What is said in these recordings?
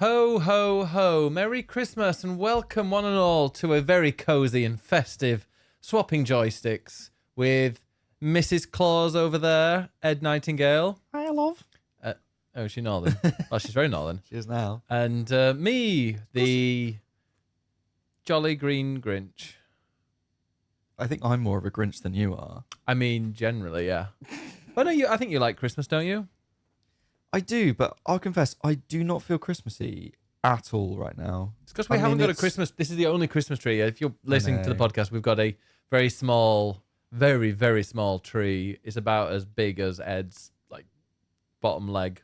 Ho, ho, ho. Merry Christmas and welcome one and all to a very cosy and festive Swapping Joysticks with Mrs. Claus over there, Ed Nightingale. Hi, love. Oh, is she northern? Oh, she's very northern. She is now. And me, the Jolly Green Grinch. I think I'm more of a Grinch than you are. I mean, generally, yeah. But no, I think you like Christmas, don't you? I do, but I'll confess, I do not feel Christmassy at all right now. It's because we haven't got a Christmas. This is the only Christmas tree. If you're listening to the podcast, we've got a very small, very, very small tree. It's about as big as Ed's like bottom leg.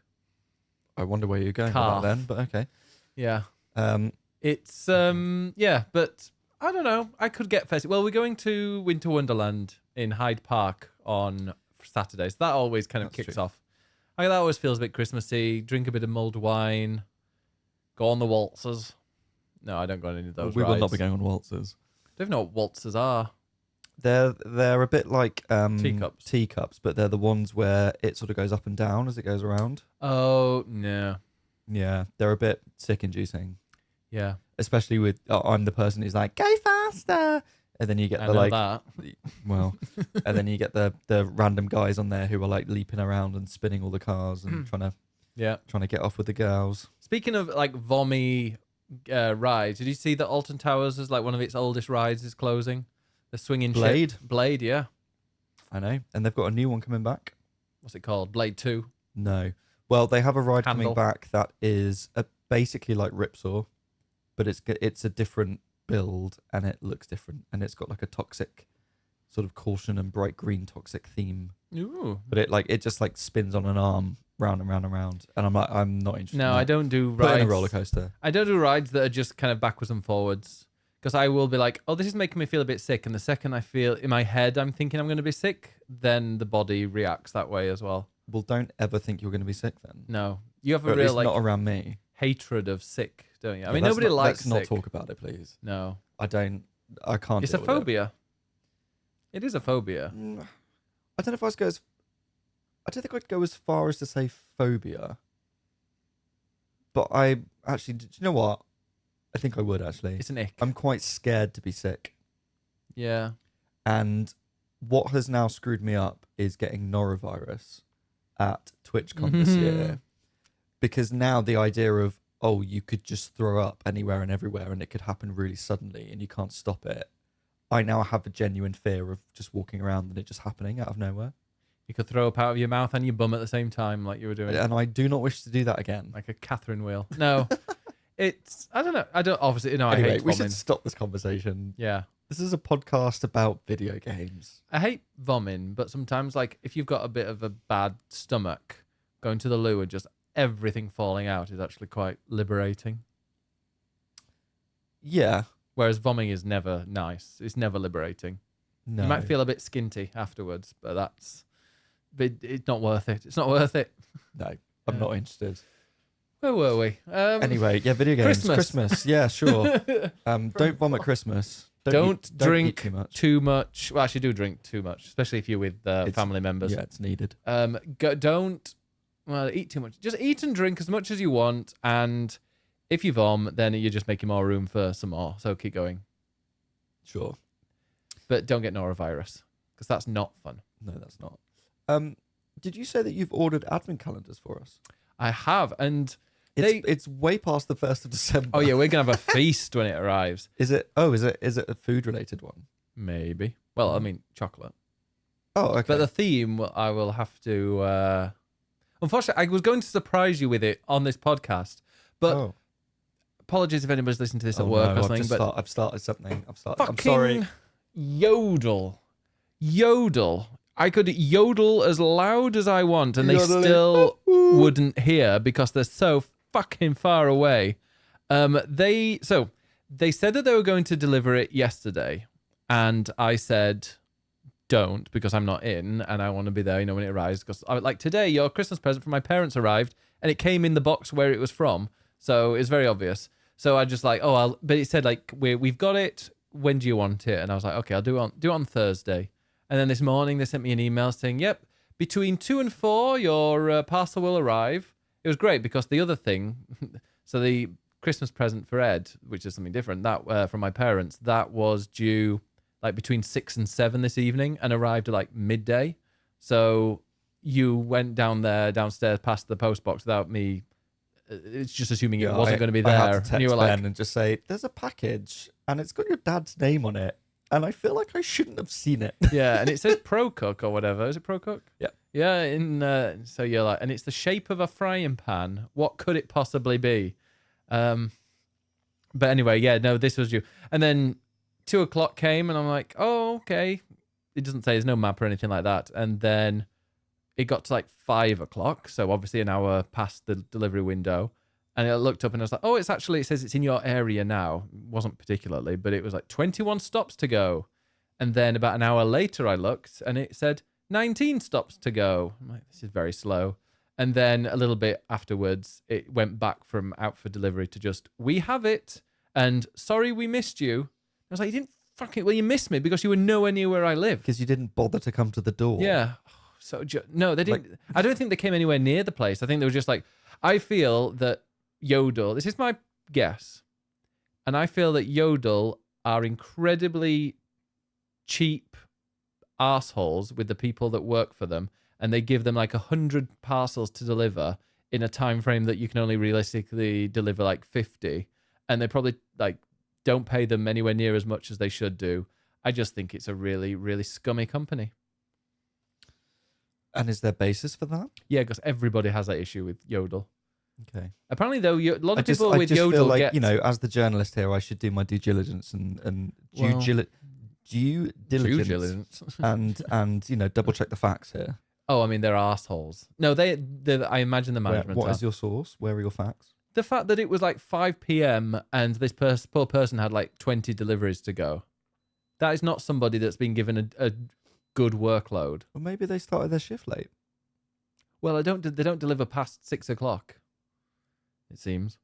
I wonder where you're going Calf. with that then, but okay. Yeah. Um, It's yeah, but I don't know. I could get festive. Well, we're going to Winter Wonderland in Hyde Park on Saturday, so that always kind of That's kicks true. off. That always feels a bit Christmassy. Drink a bit of mulled wine. Go on the waltzers. No, I don't go on any of those we rides. will not be going on waltzers. Don't even know what waltzers are. They're a bit like Teacups. but they're the ones where it sort of goes up and down as it goes around. Oh, no. Yeah, they're a bit sick-inducing. Yeah. Especially with I'm the person who's like, go faster, and then you get I the know like that. well, and then you get the random guys on there who are like leaping around and spinning all the cars and trying to get off with the girls. Speaking of like vommy rides, did you see that Alton Towers is like one of its oldest rides is closing? The swinging Blade? ship. Blade, yeah. I know, and they've got a new one coming back. What's it called? Blade 2. No, well, they have a ride Handle. coming back that is basically like Ripsaw, but it's a different build and it looks different, and it's got like a toxic sort of caution and bright green toxic theme. Ooh. But it just like spins on an arm round and round and round, and I'm not interested. No, in that. I don't do Put it rides. in a roller coaster. I don't do rides that are just kind of backwards and forwards. Because I will be like, oh, this is making me feel a bit sick. And the second I feel in my head I'm thinking I'm going to be sick, then the body reacts that way as well. Well, don't ever think you're going to be sick then. No. You have Or a at real least like not around me. hatred of sick, don't you? I Yeah, mean, let's nobody not, likes let's sick. not talk about it, please. No. I can't. It's a deal with it. phobia. It is a phobia. I don't know if I don't think I'd go as far as to say phobia. But I actually, do you know what? I think I would actually. It's an ick. I'm quite scared to be sick. Yeah. And what has now screwed me up is getting norovirus at TwitchCon this year. Because now the idea of, oh, you could just throw up anywhere and everywhere and it could happen really suddenly and you can't stop it. I now have a genuine fear of just walking around and it just happening out of nowhere. You could throw up out of your mouth and your bum at the same time like you were doing. And I do not wish to do that again. Like a Catherine wheel. No. I don't know. I don't, obviously, no, I Anyway, hate we vomiting. should stop this conversation. Yeah. This is a podcast about video games. I hate vomiting, but sometimes, like, if you've got a bit of a bad stomach, going to the loo and just everything falling out is actually quite liberating. Yeah. Whereas vomiting is never nice. It's never liberating. No. You might feel a bit skinty afterwards, but it's not worth it. It's not worth it. No, I'm not interested. Where were we? Anyway, yeah, video games. Christmas. Yeah, sure. Don't vomit Christmas. Don't drink eat too much. Well, actually, do drink too much, especially if you're with family members. Yeah, it's needed. Don't eat too much. Just eat and drink as much as you want, and if you vom, then you're just making more room for some more. So keep going. Sure. But don't get norovirus, because that's not fun. No, that's not. Did you say that you've ordered advent calendars for us? I have, and It's way past the 1st of December. oh yeah, we're gonna have a feast when it arrives. Is it? Oh, is it a food related one? Maybe. Well, I mean chocolate. Oh, okay. But the theme, I will have to. Unfortunately, I was going to surprise you with it on this podcast, but apologies if anybody's listening to this at work or something. But I've started something. I'm fucking sorry. yodel. I could yodel as loud as I want, and they Yodeling. still wouldn't hear because they're so fucking far away. They said that they were going to deliver it yesterday, and I said, don't, because I'm not in and I want to be there, when it arrives. Because I like today, your Christmas present from my parents arrived, and it came in the box where it was from, so it's very obvious. So I just like, but it said like we've got it. When do you want it? And I was like, okay, I'll do it on Thursday. And then this morning they sent me an email saying, yep, between 2 and 4 your parcel will arrive. It was great because the other thing, So the Christmas present for Ed, which is something different, that from my parents, that was due like between 6 and 7 this evening and arrived at like midday. So you went downstairs past the post box without me. It's just assuming it wasn't going to be there. I had to text and you were Ben like, and just say, "There's a package, and it's got your dad's name on it, and I feel like I shouldn't have seen it." yeah, and it says Pro Cook or whatever. Is it Pro Cook? Yeah. Yeah. So you're like, and it's the shape of a frying pan. What could it possibly be? But anyway, yeah, no, this was you. And then 2 o'clock came, and I'm like, oh, okay. It doesn't say there's no map or anything like that. And then it got to like 5 o'clock, so obviously an hour past the delivery window. And I looked up and I was like, oh, it says it's in your area now. It wasn't particularly, but it was like 21 stops to go. And then about an hour later, I looked and it said 19 stops to go. I'm like, this is very slow. And then a little bit afterwards, it went back from out for delivery to just, we have it. And sorry, we missed you. I was like, you didn't fucking, well, you missed me because you were nowhere near where I live. Because you didn't bother to come to the door. Yeah. So, no, they didn't. I don't think they came anywhere near the place. I think they were just like, I feel that Yodel, this is my guess, and I feel that Yodel are incredibly cheap arseholes with the people that work for them, and they give them like 100 parcels to deliver in a time frame that you can only realistically deliver like 50, and they probably like don't pay them anywhere near as much as they should do. I just think it's a really, really scummy company. And is there basis for that? Yeah, because everybody has that issue with Yodel. Okay. Apparently, though, a lot of people I with just Yodel feel like, get... you know, as the journalist here, I should do my due diligence and due diligence and you know, double check the facts here. Oh, I mean, they're assholes. No, I imagine the management. What is your source? Where are your facts? The fact that it was like 5 p.m. and this poor person had like 20 deliveries to go. That is not somebody that's been given a good workload. Well, maybe they started their shift late. Well, they don't deliver past 6 o'clock. It seems.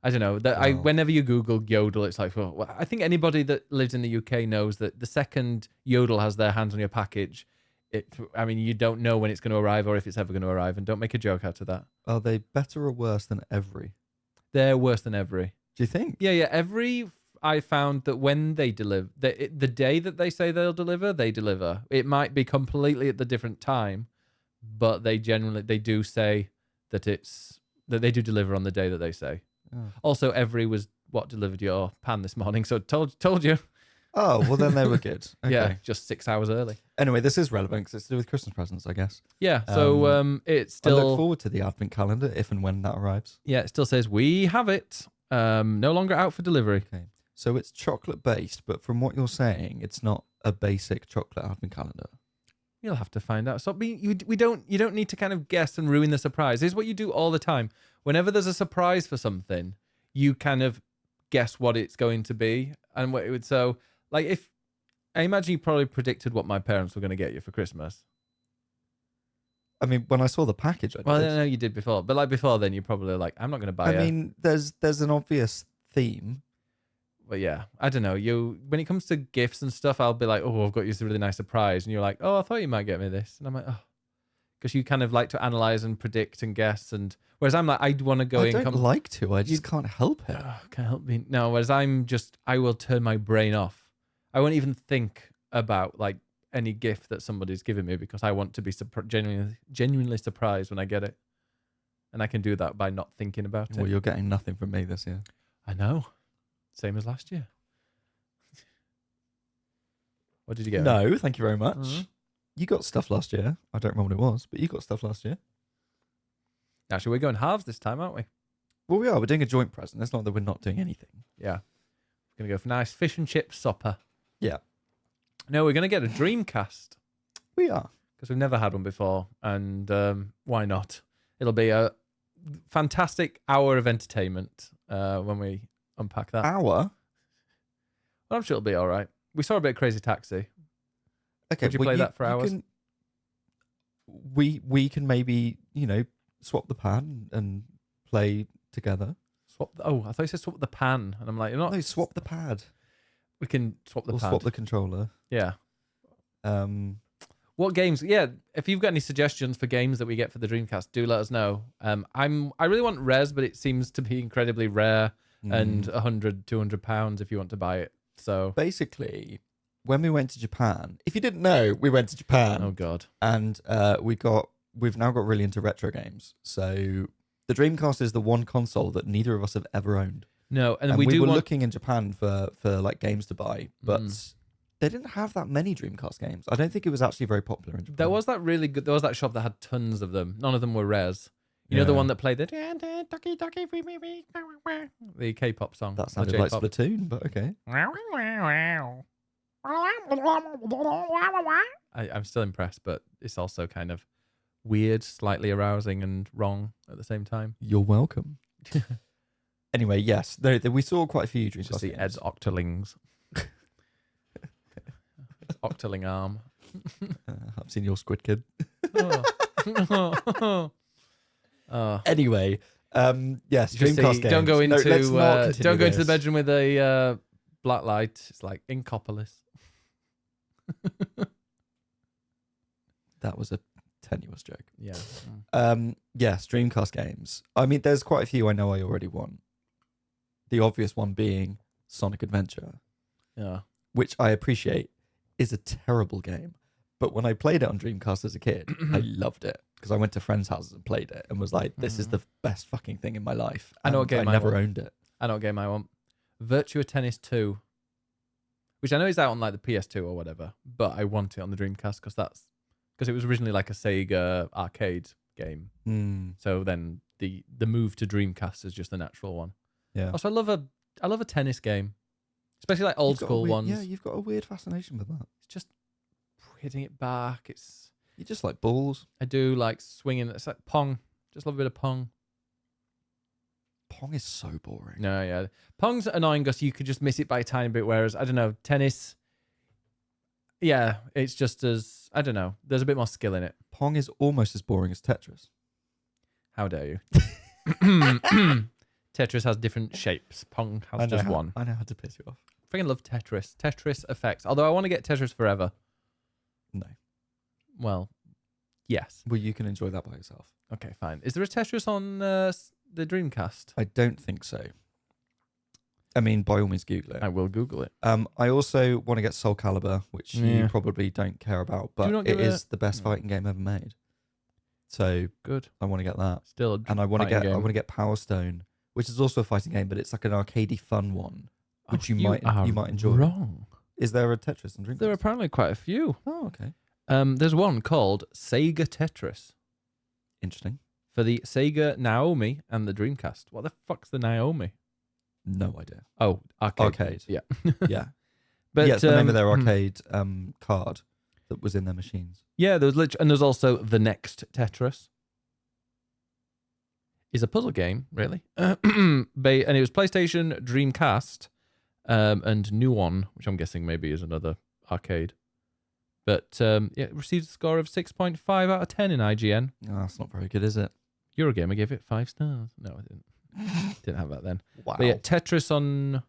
I don't know. Wow. Whenever you Google Yodel, it's like, well, I think anybody that lives in the UK knows that the second Yodel has their hands on your package, you don't know when it's going to arrive or if it's ever going to arrive, and don't make a joke out of that. Are they better or worse than Every? They're worse than Every. Do you think? Yeah. Every, I found that when they deliver, the day that they say they'll deliver, they deliver. It might be completely at the different time, but they do say that they do deliver on the day that they say. Oh. Also, Every was what delivered your pan this morning, so told you. Oh, well then they were good. Okay. Yeah, just 6 hours early. Anyway, this is relevant because it's to do with Christmas presents, I guess. Yeah, so it's still... I look forward to the advent calendar if and when that arrives. Yeah, it still says, we have it. No longer out for delivery. Okay. So it's chocolate based, but from what you're saying, it's not a basic chocolate advent calendar. You'll have to find out. Stop being... You don't need to kind of guess and ruin the surprise. This is what you do all the time. Whenever there's a surprise for something, you kind of guess what it's going to be and what it would... So... Like, if I imagine you probably predicted what my parents were going to get you for Christmas. I mean, when I saw the package, I did. Well, I know you did before, but like before then, you probably like, I'm not going to buy it. I mean, there's an obvious theme. But yeah, I don't know. When it comes to gifts and stuff, I'll be like, oh, I've got you this really nice surprise, and you're like, oh, I thought you might get me this, and I'm like, oh, because you kind of like to analyze and predict and guess, and whereas I'm like, I'd want to go in. I don't like to. I just can't help it. Can't help me. No, whereas I will turn my brain off. I won't even think about like any gift that somebody's given me because I want to be genuinely surprised when I get it. And I can do that by not thinking about it. Well, you're getting nothing from me this year. I know. Same as last year. What did you get? No, thank you very much. Mm-hmm. You got stuff last year. I don't remember what it was, but you got stuff last year. Actually, we're going halves this time, aren't we? Well, we are. We're doing a joint present. It's not that we're not doing anything. Yeah. We're going to go for nice fish and chip supper. Yeah. No, we're going to get a Dreamcast. We are. Because we've never had one before. And why not? It'll be a fantastic hour of entertainment when we unpack that. Hour? Well, I'm sure it'll be all right. We saw a bit of Crazy Taxi. Okay. Would you play that for hours? We can maybe, swap the pan and play together. I thought you said swap the pan. And I'm like, you're not... No, swap the pad. We can swap the pad. Swap the controller. Yeah. What games? Yeah, if you've got any suggestions for games that we get for the Dreamcast, do let us know. I really want Res, but it seems to be incredibly rare and £100-200 if you want to buy it. So basically, when we went to Japan, if you didn't know, we went to Japan. Oh god. And we've now got really into retro games. So the Dreamcast is the one console that neither of us have ever owned. No, and we were looking in Japan for like games to buy, but they didn't have that many Dreamcast games. I don't think it was actually very popular in Japan. There was that really good. There was that shop that had tons of them. None of them were Res. You know the one that played the K-pop song. That sounded like Splatoon, but okay. I'm still impressed, but it's also kind of weird, slightly arousing, and wrong at the same time. You're welcome. Anyway, yes, we saw quite a few Dreamcast Just the games. Ed's Octolings. Octoling arm. I've seen your Squid Kid. Anyway, Yes, Dreamcast games. Don't go into don't go into the bedroom with a black light. It's like Inkopolis. That was a tenuous joke. Yeah. Yes, Dreamcast games. I mean, there's quite a few I know I already want. The obvious one being Sonic Adventure. Yeah. Which I appreciate is a terrible game. But when I played it on Dreamcast as a kid, I loved it. Because I went to friends' houses and played it and was like, this is the best fucking thing in my life. I know what game I never want. owned it. I know what game I want. Virtua Tennis 2. Which I know is out on like the PS2 or whatever. But I want it on the Dreamcast because it was originally like a Sega arcade game. So then the move to Dreamcast is just the natural one. Yeah. Also, I love a tennis game. Especially like old school ones. Yeah, you've got a weird fascination with that. It's just hitting it back. You just like balls. I do like swinging. It's like Pong. Just love a bit of Pong. Pong is so boring. No, yeah. Pong's annoying because you could just miss it by a tiny bit, whereas, I don't know, tennis, yeah, it's just as, I don't know, there's a bit more skill in it. Pong is almost as boring as Tetris. How dare you? Tetris has different shapes. Pong has just one. I know how to piss you off. I freaking love Tetris. Tetris effects. Although I want to get Tetris Forever. No. Well, yes. Well, you can enjoy that by yourself. Okay, fine. Is there a Tetris on the Dreamcast? I don't think so. I mean, by all means, Google it. I will Google it. I also want to get Soul Calibur, which you probably don't care about, but it is the best fighting game ever made. So good. I want to get that. Still, and I want to get Power Stone, which is also a fighting game, but it's like an arcadey fun one, which you might enjoy. Wrong. Is there a Tetris on Dreamcast? There are apparently quite a few. Oh, okay. There's one called Sega Tetris. Interesting. For the Sega Naomi and the Dreamcast. What the fuck's the Naomi? No idea. Oh, arcade. Arcade. Yeah. Yeah. But it's the name of their arcade card that was in their machines. Yeah, and there's also The Next Tetris. Is a puzzle game, really. And it was PlayStation, Dreamcast, and Nuon, which I'm guessing maybe is another arcade. But it received a score of 6.5 out of 10 in IGN. Oh, that's not very good, is it? Eurogamer gave it 5 stars. No, I didn't. Didn't have that then. Wow. But yeah, Tetris on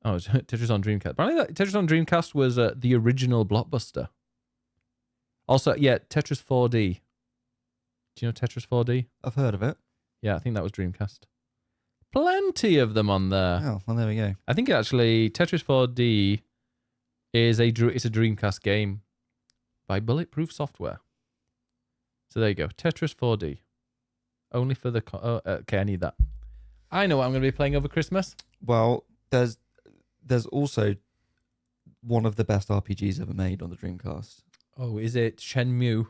Dreamcast. Apparently, Tetris on Dreamcast was the original blockbuster. Also, yeah, Tetris 4D. Do you know Tetris 4D? I've heard of it. Yeah, I think that was Dreamcast. Plenty of them on there. Oh, well, there we go. I think actually Tetris 4D is a Dreamcast game by Bulletproof Software. So there you go, Tetris 4D. Only for the okay, I need that. I know what I'm going to be playing over Christmas. Well, there's also one of the best RPGs ever made on the Dreamcast. Oh, is it Shenmue?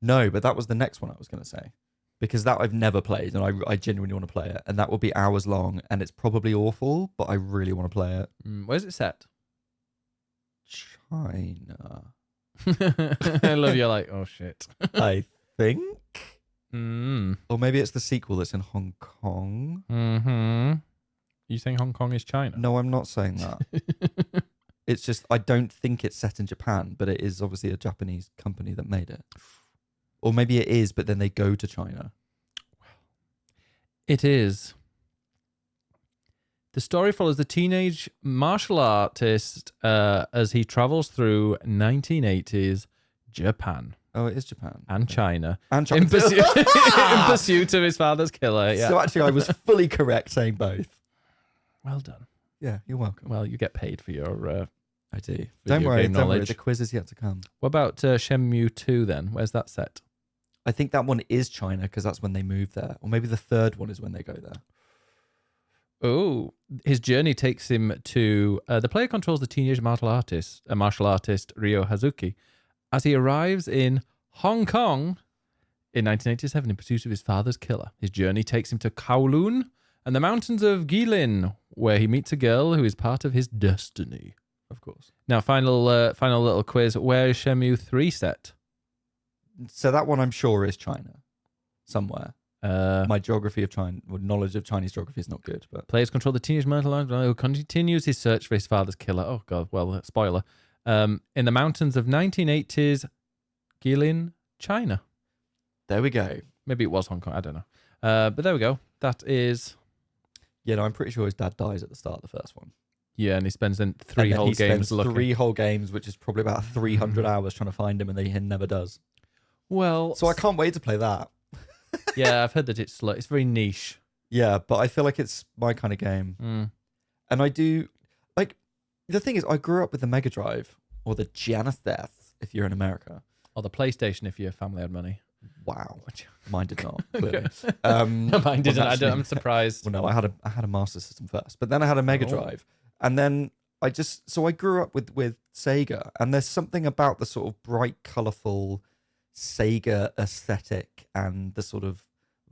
No, but that was the next one I was going to say. Because that I've never played, and I genuinely want to play it. And that will be hours long, and it's probably awful, but I really want to play it. Where's it set? China. I love you like, oh shit. I think. Or maybe it's the sequel that's in Hong Kong. You saying Hong Kong is China? No, I'm not saying that. It's just, I don't think it's set in Japan, but it is obviously a Japanese company that made it. Or maybe it is, but then they go to China. It is. The story follows the teenage martial artist as he travels through 1980s Japan Oh, it is Japan. and China. And China. In pursuit of his father's killer. Yeah. So actually, I was fully correct saying both. Well done. Yeah, you're welcome. Well, you get paid for your. I do. Video Don't worry. game Don't worry. knowledge. The quiz is yet to come. What about Shenmue 2 then? Where's that set? I think that one is China because that's when they move there, or maybe the third one is when they go there. Oh, his journey takes him to the player controls the teenage martial artist Ryo Hazuki as he arrives in Hong Kong in 1987 in pursuit of his father's killer. His journey takes him to Kowloon and the mountains of Guilin, where he meets a girl who is part of his destiny. Of course. Now, final little quiz. Where is Shenmue 3 set? So that one I'm sure is China, somewhere. My geography of China, or knowledge of Chinese geography is not good. But Players control the teenage martial artist who continues his search for his father's killer. Oh, God. Well, spoiler. In the mountains of 1980s Guilin, China. there we go. Maybe it was Hong Kong. I don't know. But there we go. That is... Yeah, no, I'm pretty sure his dad dies at the start of the first one. Yeah, and he spends then And three then whole he games spends looking. 3 whole games, which is probably about 300 hours trying to find him, and he never does. Well... So I can't wait to play that. yeah, I've heard that it's very niche. Yeah, but I feel like it's my kind of game. Mm. And I do, like, the thing is, I grew up with the Mega Drive, or the Genesis, if you're in America. Or the PlayStation if your family had money. Wow. Mine did not, clearly. Mine didn't. Actually, I'm surprised. Well, no, I had a Master System first, but then I had a Mega Drive. And then I grew up with Sega, and there's something about the sort of bright, colourful Sega aesthetic and the sort of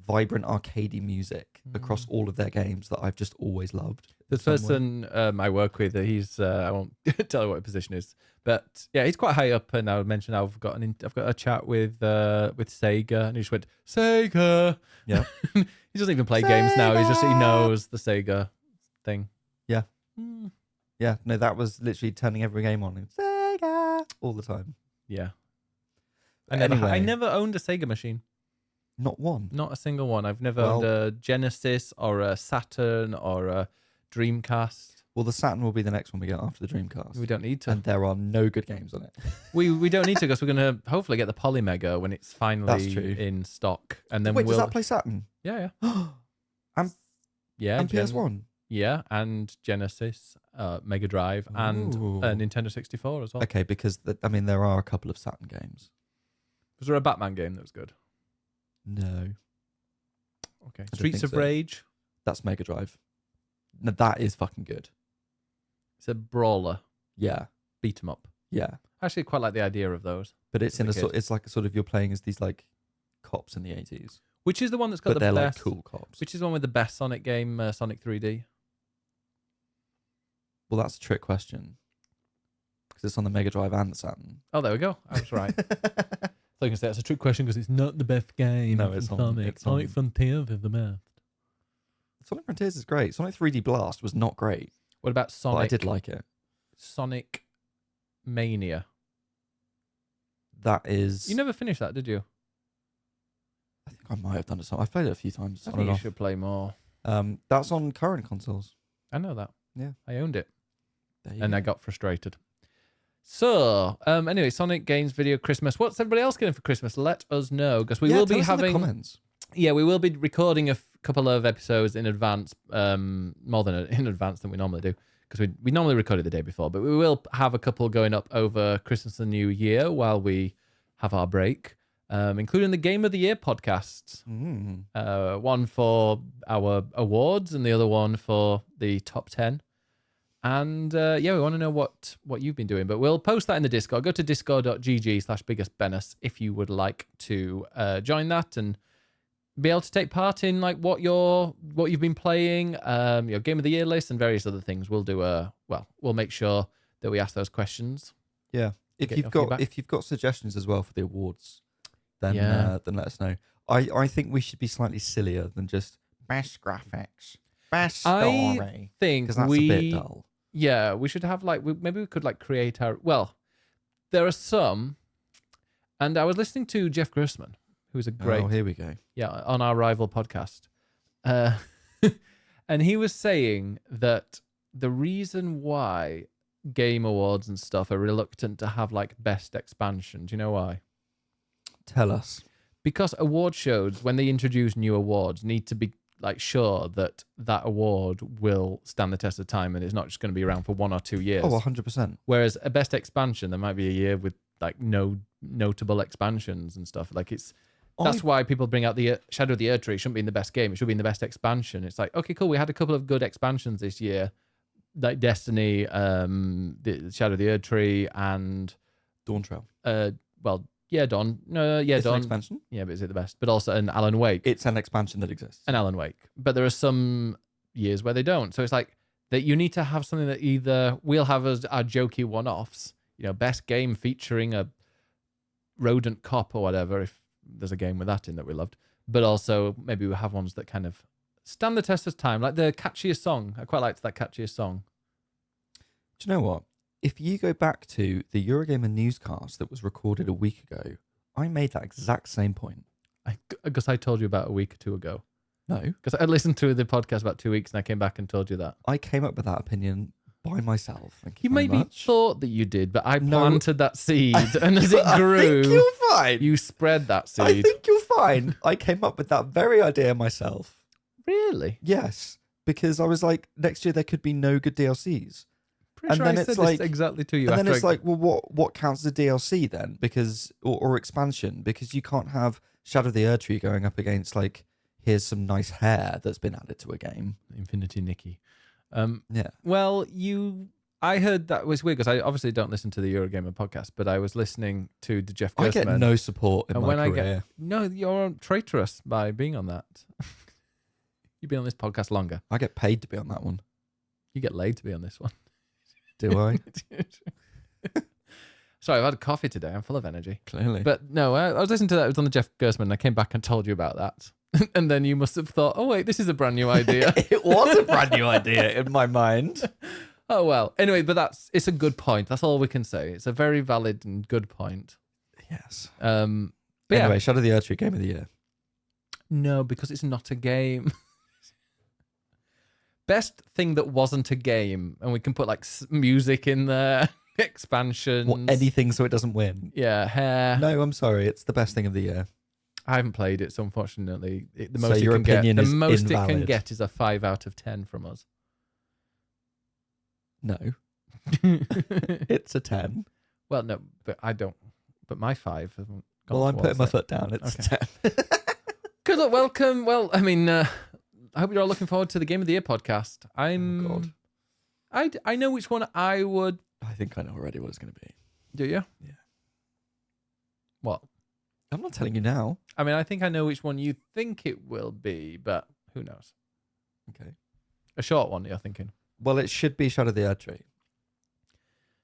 vibrant arcadey music across all of their games that I've just always loved. The person I work with, he's I won't tell you what his position is, but yeah, he's quite high up. And I would mention I've got a chat with Sega, and he just went Sega. Yeah, he doesn't even play games now. He knows the Sega thing. Yeah, yeah. No, that was literally turning every game on in Sega all the time. Yeah, I I never owned a Sega machine. Not one. Not a single one. I've never owned a Genesis or a Saturn or a Dreamcast. Well, the Saturn will be the next one we get after the Dreamcast. We don't need to. And there are no good games on it. We don't need to because we're going to hopefully get the Polymega when it's finally in stock. And then Wait, does that play Saturn? Yeah. And PS1? Yeah, and Genesis, Mega Drive, and Nintendo 64 as well. Okay, because there are a couple of Saturn games. Was there a Batman game that was good? No. Okay. Streets of Rage. That's Mega Drive. No, that is fucking good. It's a brawler. Yeah. Beat 'em up. Yeah. I actually quite like the idea of those. But it's it's like a sort of you're playing as these like cops in the 80s. Which is the one that's got but the they're best, like cool cops. Which is the one with the best Sonic game, Sonic 3D? Well, that's a trick question. Because it's on the Mega Drive and the Saturn. Oh, there we go. I was right. So I can say it's a trick question because it's not the best game. No, it's Sonic. Sonic Frontiers is the best. Sonic Frontiers is great. Sonic 3D Blast was not great. What about Sonic? But I did like it. Sonic Mania. That is... You never finished that, did you? I think I might have done it. I've played it a few times. I think you should play more. That's on current consoles. I know that. Yeah. I owned it. And I got frustrated. So, anyway, Sonic Games Video Christmas. What's everybody else getting for Christmas? Let us know, because we will be having... in the comments. Yeah, we will be recording a couple of episodes in advance, more than in advance than we normally do, because we normally record it the day before, but we will have a couple going up over Christmas and New Year while we have our break, including the Game of the Year podcasts. One for our awards and the other one for the top 10. And we want to know what you've been doing, but we'll post that in the Discord. Go to discord.gg/biggestbennis if you would like to join that and be able to take part in like what you've been playing, your Game of the Year list and various other things. We'll do we'll make sure that we ask those questions. Yeah. If you've got suggestions as well for the awards, then let us know. I think we should be slightly sillier than just best graphics, best story. I think because that's a bit dull. Yeah, we should have maybe we could create our... Well, there are some, and I was listening to Jeff Grossman, who's a great... Oh, here we go. Yeah, on our rival podcast. And he was saying that the reason why game awards and stuff are reluctant to have like best expansion. Do you know why? Tell us. Because award shows, when they introduce new awards, need to be like sure that that award will stand the test of time and it's not just going to be around for 1 or 2 years. Oh, 100%. Whereas a best expansion, there might be a year with like no notable expansions and stuff. Like that's why people bring out the Shadow of the Erdtree. It shouldn't be in the best game. It should be in the best expansion. It's like, okay, cool. We had a couple of good expansions this year, like Destiny, the Shadow of the Erdtree, and Dawn Trail. Dawn. No, yeah, It's Dawn. an expansion. Yeah, but is it the best? But also an Alan Wake. It's an expansion that exists. An Alan Wake. But there are some years where they don't. So it's like that you need to have something that either we'll have as our jokey one-offs, best game featuring a rodent cop or whatever, if there's a game with that in that we loved. But also maybe we'll have ones that kind of stand the test of time, like the catchiest song. I quite liked that catchiest song. Do you know what? If you go back to the Eurogamer newscast that was recorded a week ago, I made that exact same point. Because I told you about a week or 2 ago. No. Because I listened to the podcast about 2 weeks and I came back and told you that. I came up with that opinion by myself. Thank you You very maybe much. thought that you did, but I planted that seed, and as it I grew, think you're fine. you spread that I seed. think you're fine. I came up with that very idea myself. Really? Yes. Because I was like, next year there could be no good DLCs. Pretty And sure then I it's said like- this exactly to you. And then after it's like, well, what counts as a DLC then? Because or expansion? Because you can't have Shadow of the Erdtree going up against like, here's some nice hair that's been added to a game. Infinity Nikki. Yeah. Well, I heard that was weird because I obviously don't listen to the Eurogamer podcast, but I was listening to the Jeff Gerstmann. I get no support in And my when career. No, you're traitorous by being on that. You've been on this podcast longer. I get paid to be on that one. You get laid to be on this one. Do I? Sorry, I've had coffee today. I'm full of energy. Clearly. But no, I was listening to that. It was on the Jeff Gerstmann. And I came back and told you about that. And then you must have thought, oh, wait, this is a brand new idea. It was a brand new idea in my mind. Oh, well. Anyway, but it's a good point. That's all we can say. It's a very valid and good point. Yes. But Anyway, yeah. Shadow of the Erdtree Game of the Year. No, because it's not a game. Best thing that wasn't a game. And we can put like music in there. Expansions. What, anything so it doesn't win. Yeah, hair. No, I'm sorry. It's the best thing of the year. I haven't played it, so unfortunately, the So most your it can get, opinion the is most it can invalid. get is a 5 out of 10 from us. No. It's a 10. Well, no, but I don't. But my 5 hasn't gone Well, I'm putting towards my it. foot down. It's a 10. Good luck, welcome. Well, I mean, I hope you're all looking forward to the Game of the Year podcast. Oh, God. I know which one I would. I think I know already what it's going to be. Do you? Yeah. What? I'm not telling you now. I mean, I think I know which one you think it will be, but who knows? Okay. A short one, you're thinking? Well, it should be Shadow of the Erdtree.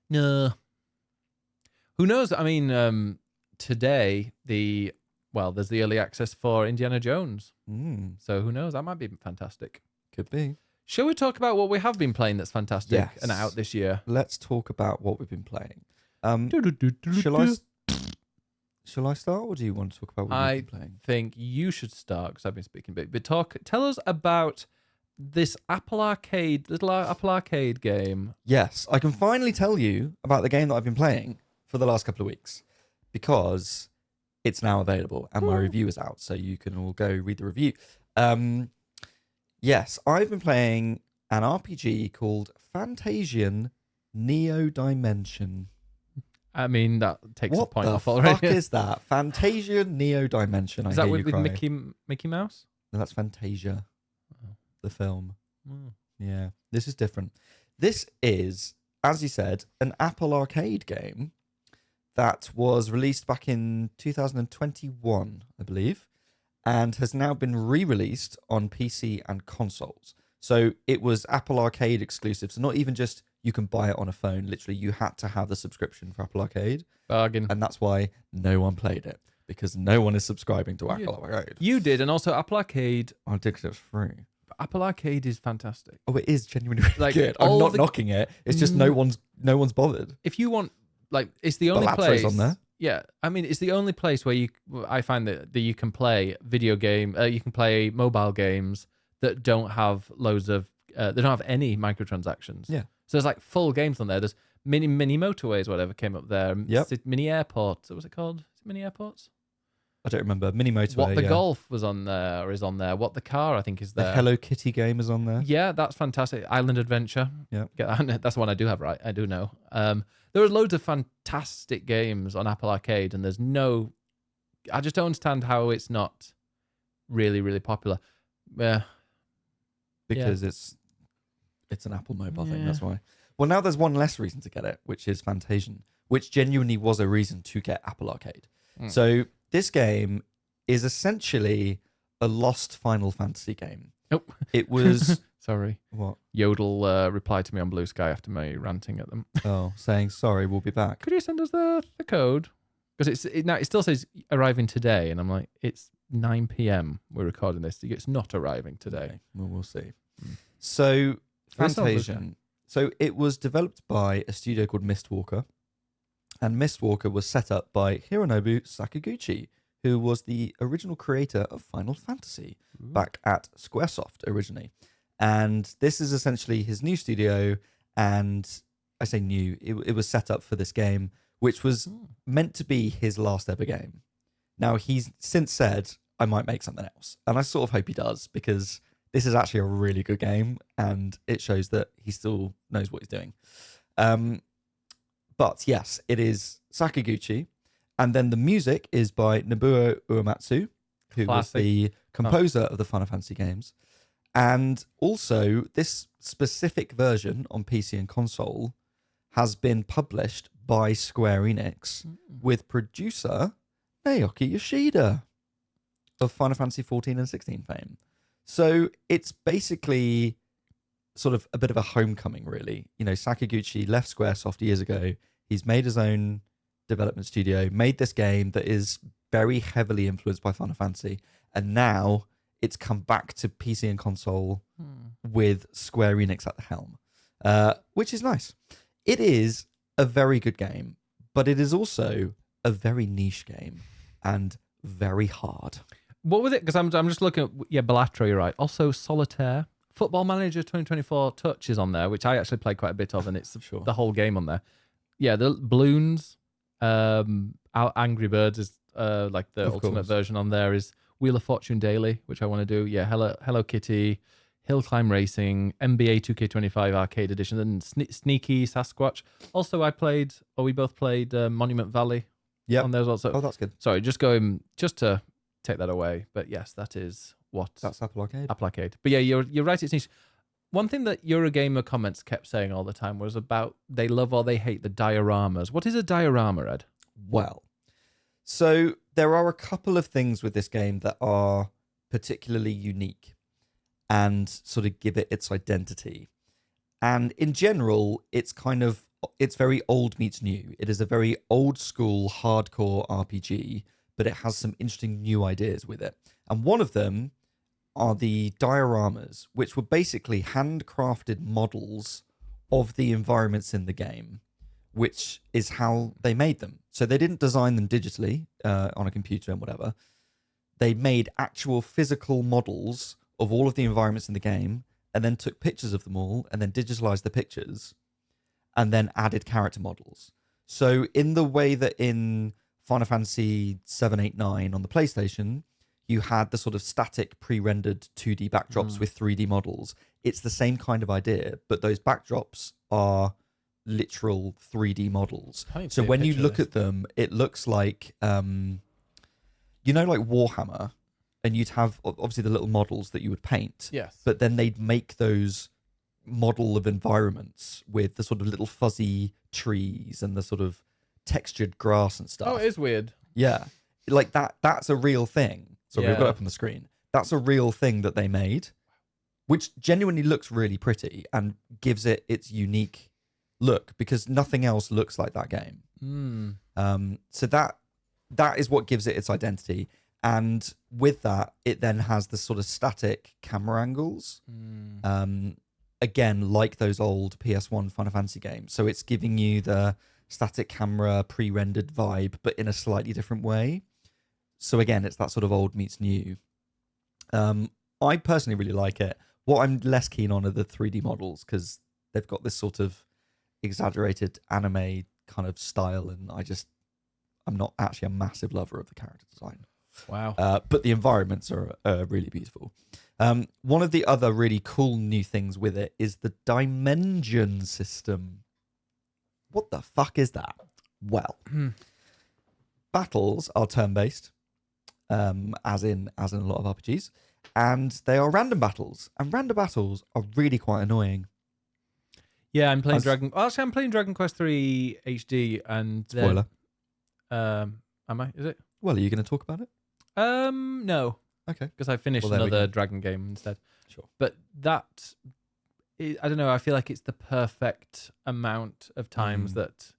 No. Who knows? I mean, today there's the early access for Indiana Jones. So who knows? That might be fantastic. Could be. Shall we talk about what we have been playing that's fantastic Yes. and out this year? Let's talk about what we've been playing. Shall I start, or do you want to talk about what you've been playing? I think you should start because I've been speaking a bit. But tell us about this little Apple Arcade game. Yes, I can finally tell you about the game that I've been playing for the last couple of weeks because it's now available and my review is out, so you can all go read the review. Yes, I've been playing an RPG called Fantasian Neo Dimension. I mean, that takes a What point the off already. fuck is that? Fantasian Neo Dimension. Is I that hear with you cry. Mickey Mouse? No, that's Fantasia, Oh. the film. Oh. Yeah, this is different. This is, as you said, an Apple Arcade game that was released back in 2021, I believe, and has now been re-released on PC and consoles. So it was Apple Arcade exclusive. So not even just you can buy it on a phone. Literally, you had to have the subscription for Apple Arcade. Bargain. And that's why no one played it, because no one is subscribing to Apple Arcade. You did, and also Apple Arcade. I did because it was free. Apple Arcade is fantastic. Oh, it is genuinely really Like, good. I'm all not the- knocking it. It's just no one's bothered. If you want, like, it's the only Latro's place on there. Yeah, I mean, it's the only place where I find that you can play video game. You can play mobile games that don't have loads of. They don't have any microtransactions. Yeah. So there's like full games on there. There's mini motorways, whatever came up there. Yep. Mini airports. What was it called? Is it mini airports? I don't remember. Mini motorway. What the Golf was on there or is on there. What the Car I think is there. The Hello Kitty game is on there. Yeah, that's fantastic. Island Adventure. Yeah, that's the one I do have right. I do know. There are loads of fantastic games on Apple Arcade, and I just don't understand how it's not really, really popular. because it's an Apple mobile thing. Yeah. That's why. Well, now there's one less reason to get it, which is Fantasian, which genuinely was a reason to get Apple Arcade. So this game is essentially a lost Final Fantasy game. Nope. It was sorry. What? Yodel replied to me on Blue Sky after me ranting at them. Oh, saying sorry, we'll be back. Could you send us the code? Because it still says arriving today, and I'm like, it's 9 p.m. We're recording this. It's not arriving today. Okay. Well, we'll see. So Fantasian. So it was developed by a studio called Mistwalker, and Mistwalker was set up by Hironobu Sakaguchi, who was the original creator of Final Fantasy back at Squaresoft originally. And this is essentially his new studio, and I say new, it was set up for this game, which was meant to be his last ever game. Now, he's since said, I might make something else. And I sort of hope he does, because this is actually a really good game, and it shows that he still knows what he's doing. But yes, it is Sakaguchi. And then the music is by Nobuo Uematsu, who was the composer of the Final Fantasy games. And also, this specific version on PC and console has been published by Square Enix with producer Naoki Yoshida of Final Fantasy 14 and 16 fame. So it's basically sort of a bit of a homecoming, really. You know, Sakaguchi left Squaresoft years ago. He's made his own development studio, made this game that is very heavily influenced by Final Fantasy, and now it's come back to PC and console with Square Enix at the helm, which is nice. It is a very good game, but it is also a very niche game and very hard. What was it? Because I'm just looking at, Balatro, you're right. Also, Solitaire. Football Manager 2024 Touch is on there, which I actually played quite a bit of, and it's the whole game on there. Yeah, the Balloons, Angry Birds is like the ultimate version on there, is Wheel of Fortune Daily, which I want to do. Yeah, Hello Kitty, Hill Climb Racing, NBA 2K25 Arcade Edition, and Sneaky Sasquatch. Also, we both played Monument Valley on there as well. So, that's good. Sorry, just to take that away. But yes, that's Apple Arcade. Apple Arcade. But yeah, you're right, it's niche. One thing that Eurogamer comments kept saying all the time was about they love or they hate the dioramas. What is a diorama, Ed? Well, so there are a couple of things with this game that are particularly unique and sort of give it its identity. And in general, it's very old meets new. It is a very old school, hardcore RPG, but it has some interesting new ideas with it. And one of them are the dioramas, which were basically handcrafted models of the environments in the game, which is how they made them. So they didn't design them digitally on a computer and whatever. They made actual physical models of all of the environments in the game, and then took pictures of them all, and then digitalized the pictures, and then added character models. So in the way that in Final Fantasy 7, 8, 9 on the PlayStation, you had the sort of static pre-rendered 2D backdrops with 3D models. It's the same kind of idea, but those backdrops are literal 3D models. So when you look at them, it looks like, like Warhammer, and you'd have obviously the little models that you would paint. Yes. But then they'd make those model of environments with the sort of little fuzzy trees and the sort of textured grass and stuff. Oh, it is weird. Yeah. Like that's a real thing. So we've got it up on the screen. That's a real thing that they made, which genuinely looks really pretty and gives it its unique look, because nothing else looks like that game. So that is what gives it its identity. And with that, it then has the sort of static camera angles. Again, like those old PS1 Final Fantasy games. So it's giving you the static camera pre-rendered vibe, but in a slightly different way. So again, it's that sort of old meets new. I personally really like it. What I'm less keen on are the 3D models, because they've got this sort of exaggerated anime kind of style, and I'm not actually a massive lover of the character design. Wow. But the environments are really beautiful. One of the other really cool new things with it is the Dimension system. What the fuck is that? Well, battles are turn-based, as in a lot of RPGs, and they are random battles, and random battles are really quite annoying. Yeah, I'm playing I'm playing Dragon Quest 3 HD, and Spoiler. Am I? Is it? Well, are you going to talk about it? No. Okay. Because I finished another Dragon game instead. Sure. But that, I don't know. I feel like it's the perfect amount of times that.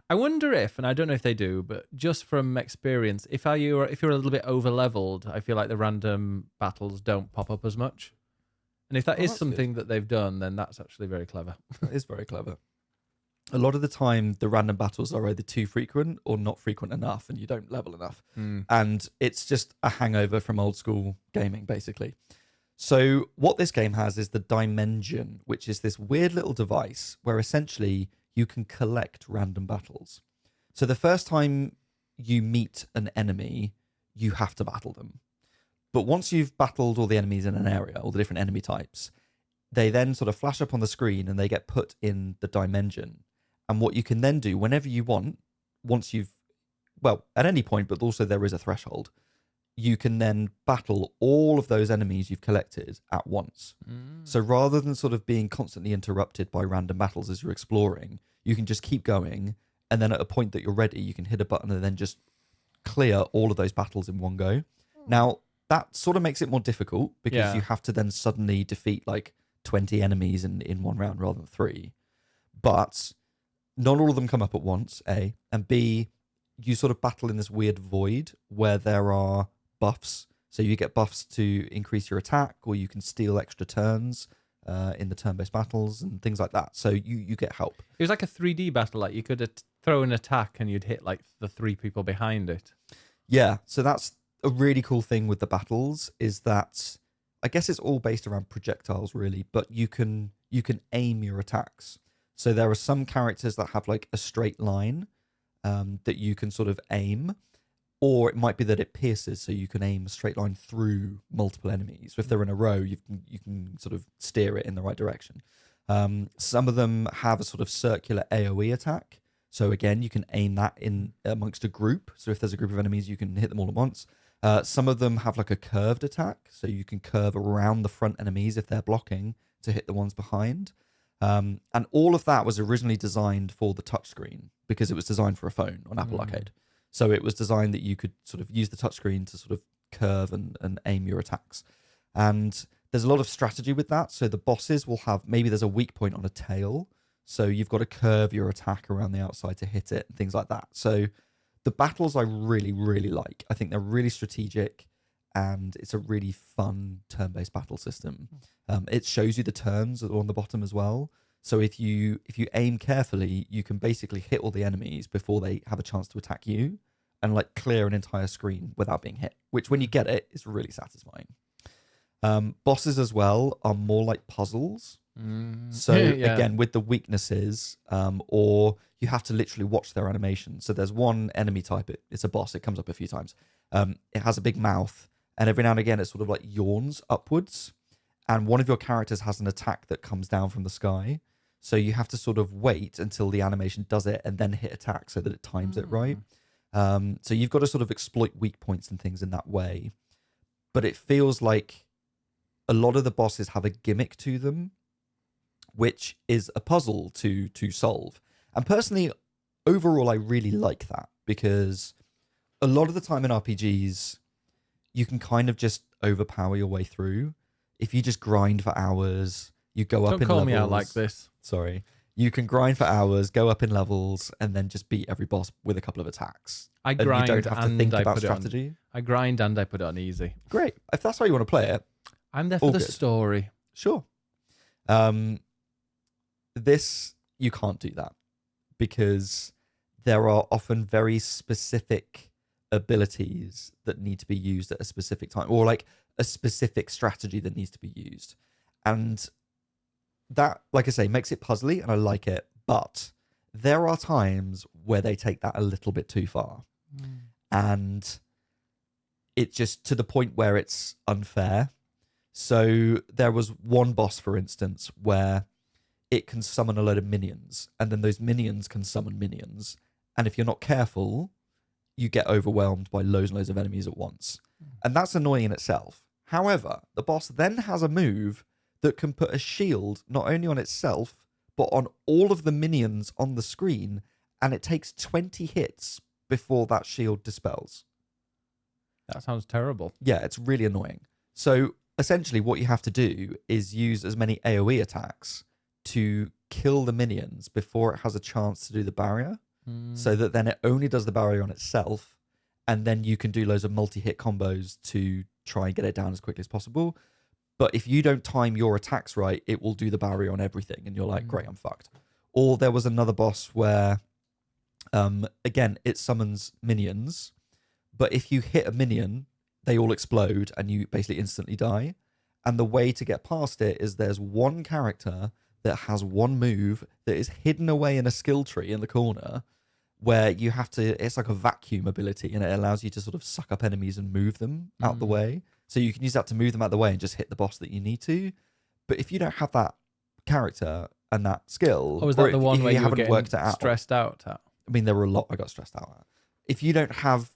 I wonder if, and I don't know if they do, but just from experience, if you're a little bit over leveled, I feel like the random battles don't pop up as much. And if that is something that they've done, then that's actually very clever. That is very clever. A lot of the time, the random battles are either too frequent or not frequent enough, and you don't level enough. And it's just a hangover from old school gaming, basically. So what this game has is the Dimension, which is this weird little device where essentially you can collect random battles. So the first time you meet an enemy, you have to battle them. But once you've battled all the enemies in an area, all the different enemy types, they then sort of flash up on the screen and they get put in the Dimension. And what you can then do whenever you want, at any point, but also there is a threshold, you can then battle all of those enemies you've collected at once. So rather than sort of being constantly interrupted by random battles as you're exploring, you can just keep going. And then at a point that you're ready, you can hit a button and then just clear all of those battles in one go. Now, that sort of makes it more difficult because you have to then suddenly defeat like 20 enemies in one round rather than 3. But not all of them come up at once, A. And B, you sort of battle in this weird void where there are buffs. So you get buffs to increase your attack, or you can steal extra turns in the turn-based battles and things like that. So you get help. It was like a 3D battle. Like you could throw an attack and you'd hit like the 3 people behind it. Yeah, so that's a really cool thing with the battles is that I guess it's all based around projectiles really, but you can aim your attacks. So there are some characters that have like a straight line that you can sort of aim, or it might be that it pierces, so you can aim a straight line through multiple enemies. So if they're in a row, you can sort of steer it in the right direction. Some of them have a sort of circular AoE attack. So again, you can aim that in amongst a group. So if there's a group of enemies, you can hit them all at once. Some of them have like a curved attack, so you can curve around the front enemies if they're blocking to hit the ones behind. And all of that was originally designed for the touchscreen because it was designed for a phone on Apple Arcade. So it was designed that you could sort of use the touchscreen to sort of curve and aim your attacks. And there's a lot of strategy with that. So the bosses will have, maybe there's a weak point on a tail. So you've got to curve your attack around the outside to hit it and things like that. So the battles I really, really like. I think they're really strategic and it's a really fun turn-based battle system. It shows you the turns on the bottom as well. So if you aim carefully, you can basically hit all the enemies before they have a chance to attack you and like clear an entire screen without being hit, which when you get it, is really satisfying. Bosses as well are more like puzzles. So again, with the weaknesses, or you have to literally watch their animation. So there's one enemy type, it's a boss, it comes up a few times. It has a big mouth, and every now and again it sort of like yawns upwards. And one of your characters has an attack that comes down from the sky. So you have to sort of wait until the animation does it and then hit attack so that it times it right. So you've got to sort of exploit weak points and things in that way. But it feels like a lot of the bosses have a gimmick to them, which is a puzzle to solve. And personally, overall, I really like that because a lot of the time in RPGs, you can kind of just overpower your way through. If you just grind for hours, you go up in levels. Don't call me out like this. Sorry. You can grind for hours, go up in levels, and then just beat every boss with a couple of attacks. I grind and you don't have to think about strategy. I grind and I put it on easy. Great. If that's how you want to play it. I'm there for the story. Sure. This, you can't do that because there are often very specific abilities that need to be used at a specific time, or like a specific strategy that needs to be used. And that, like I say, makes it puzzly and I like it, but there are times where they take that a little bit too far. And it just to the point where it's unfair. So there was one boss, for instance, where it can summon a load of minions, and then those minions can summon minions. And if you're not careful, you get overwhelmed by loads and loads of enemies at once. And that's annoying in itself. However, the boss then has a move that can put a shield not only on itself, but on all of the minions on the screen, and it takes 20 hits before that shield dispels. That sounds terrible. Yeah, it's really annoying. So essentially what you have to do is use as many AoE attacks to kill the minions before it has a chance to do the barrier, so that then it only does the barrier on itself, and then you can do loads of multi-hit combos to try and get it down as quickly as possible. But if you don't time your attacks right, it will do the barrier on everything, and you're like, great, I'm fucked. Or there was another boss where, again, it summons minions, but if you hit a minion, they all explode, and you basically instantly die. And the way to get past it is there's one character that has one move that is hidden away in a skill tree in the corner, where you have to, it's like a vacuum ability, and it allows you to sort of suck up enemies and move them out the way. So you can use that to move them out the way and just hit the boss that you need to. But if you don't have that character and that skill, Oh, was that the one where you haven't were worked it getting out, stressed out at? I mean, there were a lot I got stressed out at. If you don't have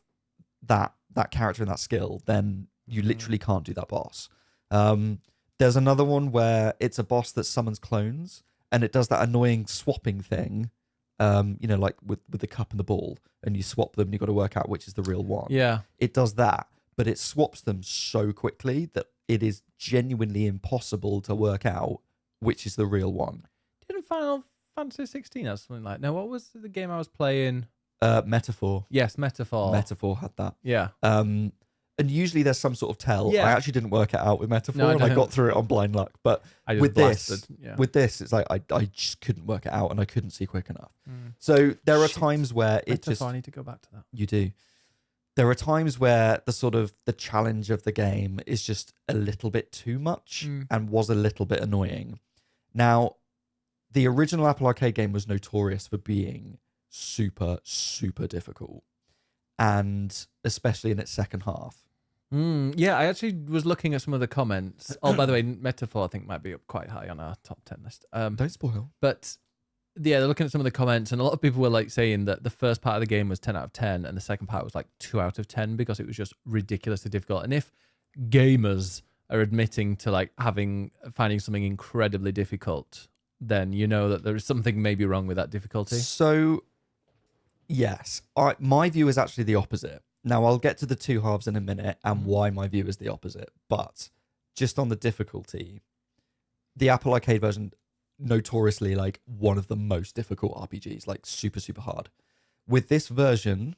that character and that skill, then you literally can't do that boss. There's another one where it's a boss that summons clones, and it does that annoying swapping thing, like with the cup and the ball, and you swap them and you've got to work out which is the real one. Yeah. It does that, but it swaps them so quickly that it is genuinely impossible to work out which is the real one. Didn't Final Fantasy 16 have something like? No, what was the game I was playing? Metaphor. Yes, Metaphor. Metaphor had that. Yeah. And usually there's some sort of tell. Yeah. I actually didn't work it out with Metaphor, No, and I got through it on blind luck. But I just with blasted. with this, it's like I just couldn't work it out, and I couldn't see quick enough. So there are times where it Metaphor, just I need to go back to that. you do. There are times where the challenge of the game is just a little bit too much and was a little bit annoying. Now, the original Apple Arcade game was notorious for being super, super difficult, and especially in its second half. Yeah, I actually was looking at some of the comments. Oh, by the way, Metaphor I think might be up quite high on our top 10 list. Don't spoil. But yeah, they're looking at some of the comments, and a lot of people were like saying that the first part of the game was 10 out of 10, and the second part was like 2 out of 10 because it was just ridiculously difficult. And if gamers are admitting to like finding something incredibly difficult, then you know that there is something maybe wrong with that difficulty. So, yes, my view is actually the opposite. Now, I'll get to the two halves in a minute and why my view is the opposite. But just on the difficulty, the Apple Arcade version, notoriously like one of the most difficult RPGs, like super, super hard. With this version,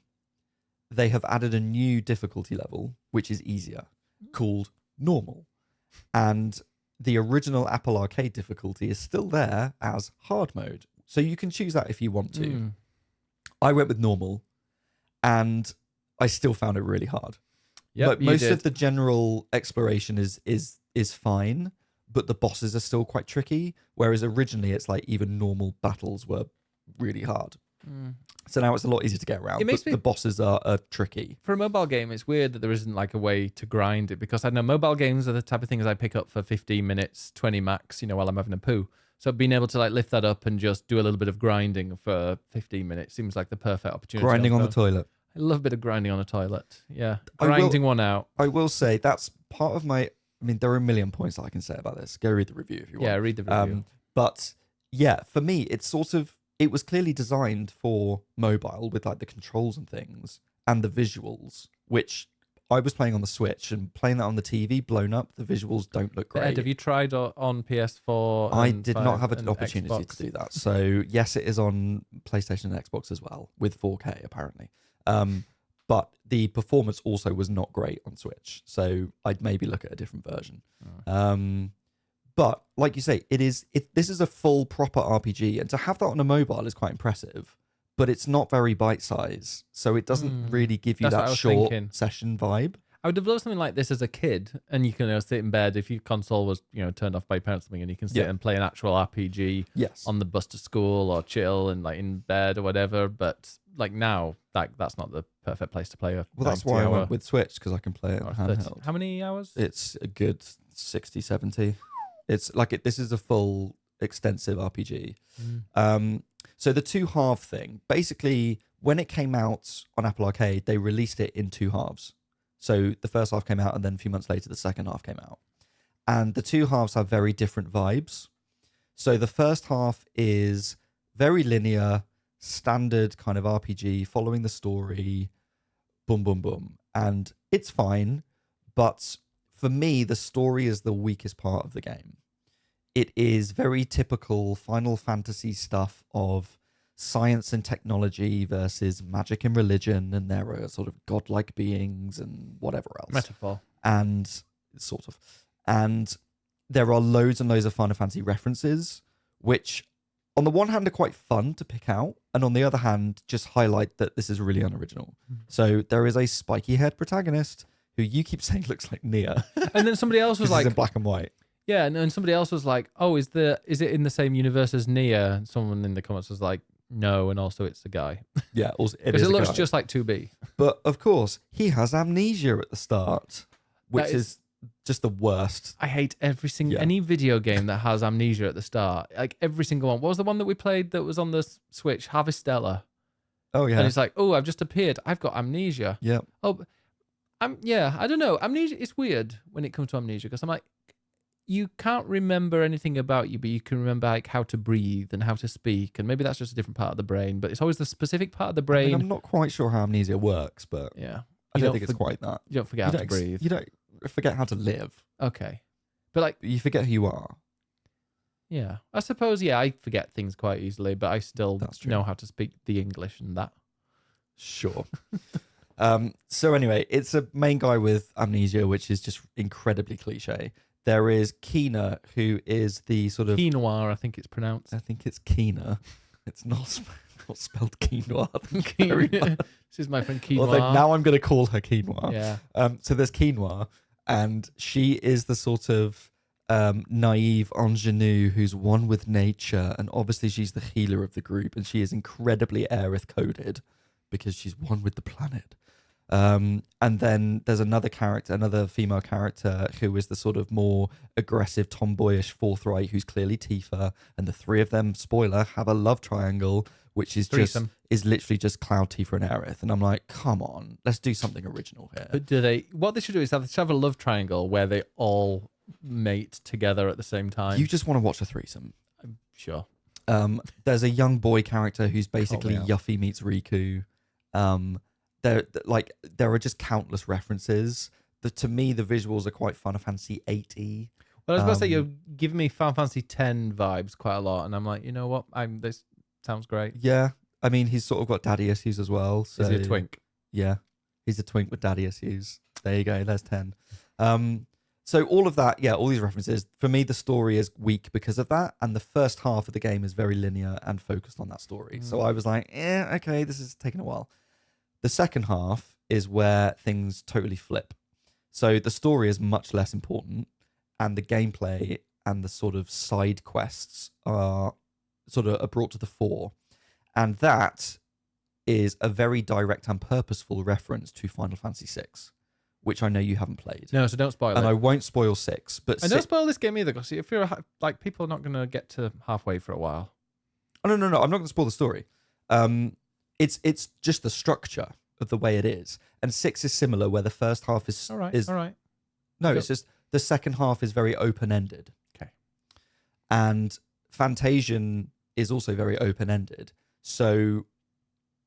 they have added a new difficulty level, which is easier, called normal. And the original Apple Arcade difficulty is still there as hard mode. So you can choose that if you want to. I went with normal, and I still found it really hard. Yep, but most of the general exploration is fine, but the bosses are still quite tricky. Whereas originally, it's like even normal battles were really hard. So now it's a lot easier to get around. But the bosses are tricky. For a mobile game, it's weird that there isn't like a way to grind it, because I know mobile games are the type of things I pick up for 15 minutes, 20 max, while I'm having a poo. So being able to like lift that up and just do a little bit of grinding for 15 minutes seems like the perfect opportunity. Grinding on the toilet. I love a bit of grinding on a toilet. Yeah. Grinding one out. I will say that's part of my... I mean, there are a million points that I can say about this. Go read the review if you want. Yeah, read the review. But yeah, for me, it's sort of... It was clearly designed for mobile with like the controls and things and the visuals, which I was playing on the Switch, and playing that on the TV blown up, the visuals don't look great. Ed, have you tried on PS4? I did not have an opportunity to do that. So yes, it is on PlayStation and Xbox as well with 4K apparently. But the performance also was not great on Switch. So I'd maybe look at a different version. But like you say, this is a full proper RPG, and to have that on a mobile is quite impressive, but it's not very bite size. So it doesn't really give you that short session vibe. I would have loved something like this as a kid, and you can sit in bed if your console was turned off by your parents or something, and you can sit and play an actual RPG Yes. on the bus to school or chill and like in bed or whatever. But like now, that's not the perfect place to play a. Well, that's why I went with Switch, because I can play it handheld. How many hours? It's a good 60, 70. It's like this is a full extensive RPG. So the 2 half thing, basically, when it came out on Apple Arcade, they released it in 2 halves. So the first half came out, and then a few months later, the second half came out. And the 2 halves have very different vibes. So the first half is very linear, standard kind of RPG, following the story, boom, boom, boom. And it's fine, but for me, the story is the weakest part of the game. It is very typical Final Fantasy stuff of science and technology versus magic and religion, and there are sort of godlike beings and whatever else. Metaphor. And sort of. And there are loads and loads of Final Fantasy references, which on the one hand are quite fun to pick out, and on the other hand just highlight that this is really unoriginal. So there is a spiky-haired protagonist who you keep saying looks like Nia. And then somebody else was like, in black and white. Yeah, and somebody else was like, "Oh, is it in the same universe as Nia?" And someone in the comments was like, "No," and also it's a guy. Yeah, also, it looks just like 2B. But of course, he has amnesia at the start, which is just the worst. I hate any video game that has amnesia at the start. Like every single one. What was the one that we played that was on the Switch? Harvestella. Oh yeah. And it's like, "Oh, I've just appeared. I've got amnesia." Yeah. Oh, I don't know. Amnesia. It's weird when it comes to amnesia because I'm like, you can't remember anything about you, but you can remember like how to breathe and how to speak, and maybe that's just a different part of the brain. But it's always the specific part of the brain. I'm not quite sure how amnesia works, but yeah, I don't think it's quite that. You don't forget how to breathe. You don't forget how to live. Okay, but like you forget who you are. Yeah, I suppose. Yeah, I forget things quite easily, but I still know how to speak the English and that. Sure. So anyway, it's a main guy with amnesia, which is just incredibly cliche. There is Kina, who is the sort of... Quinoa, I think it's pronounced. I think it's Kina. It's not spelled quinoa. This is my friend Quinoa. Although now I'm going to call her Quinoa. Yeah. So there's Quinoa, and she is the sort of naive ingenue who's one with nature, and obviously she's the healer of the group, and she is incredibly Aerith-coded because she's one with the planet. And then there's another female character who is the sort of more aggressive, tomboyish, forthright, who's clearly Tifa, and the 3 of them, spoiler, have a love triangle, which is literally just Cloud, Tifa, and Aerith. And I'm like, come on, let's do something original here. But what they should do is have a love triangle where they all mate together at the same time. You just want to watch a threesome. I'm sure. There's a young boy character who's basically Yuffie meets Riku. There are just countless references. To me, the visuals are quite Final Fantasy 8-y. Well, I was about to say, you're giving me Final Fantasy 10 vibes quite a lot, and I'm like, you know what? This sounds great. Yeah, I mean, he's sort of got daddy issues as well. So, is he a twink? Yeah, he's a twink with daddy issues. There you go. There's 10. So all of that, all these references. For me, the story is weak because of that, and the first half of the game is very linear and focused on that story. So I was like, okay, this is taking a while. The second half is where things totally flip. So the story is much less important, and the gameplay and the sort of side quests are brought to the fore. And that is a very direct and purposeful reference to Final Fantasy VI, which I know you haven't played. No, so don't spoil it. And I won't spoil 6. But don't spoil this game either, because if you're like, people are not going to get to halfway for a while. Oh, no. I'm not going to spoil the story. It's just the structure of the way it is. And 6 is similar, where the first half is... All right. No, it's just the second half is very open-ended. Okay. And Fantasian is also very open-ended. So,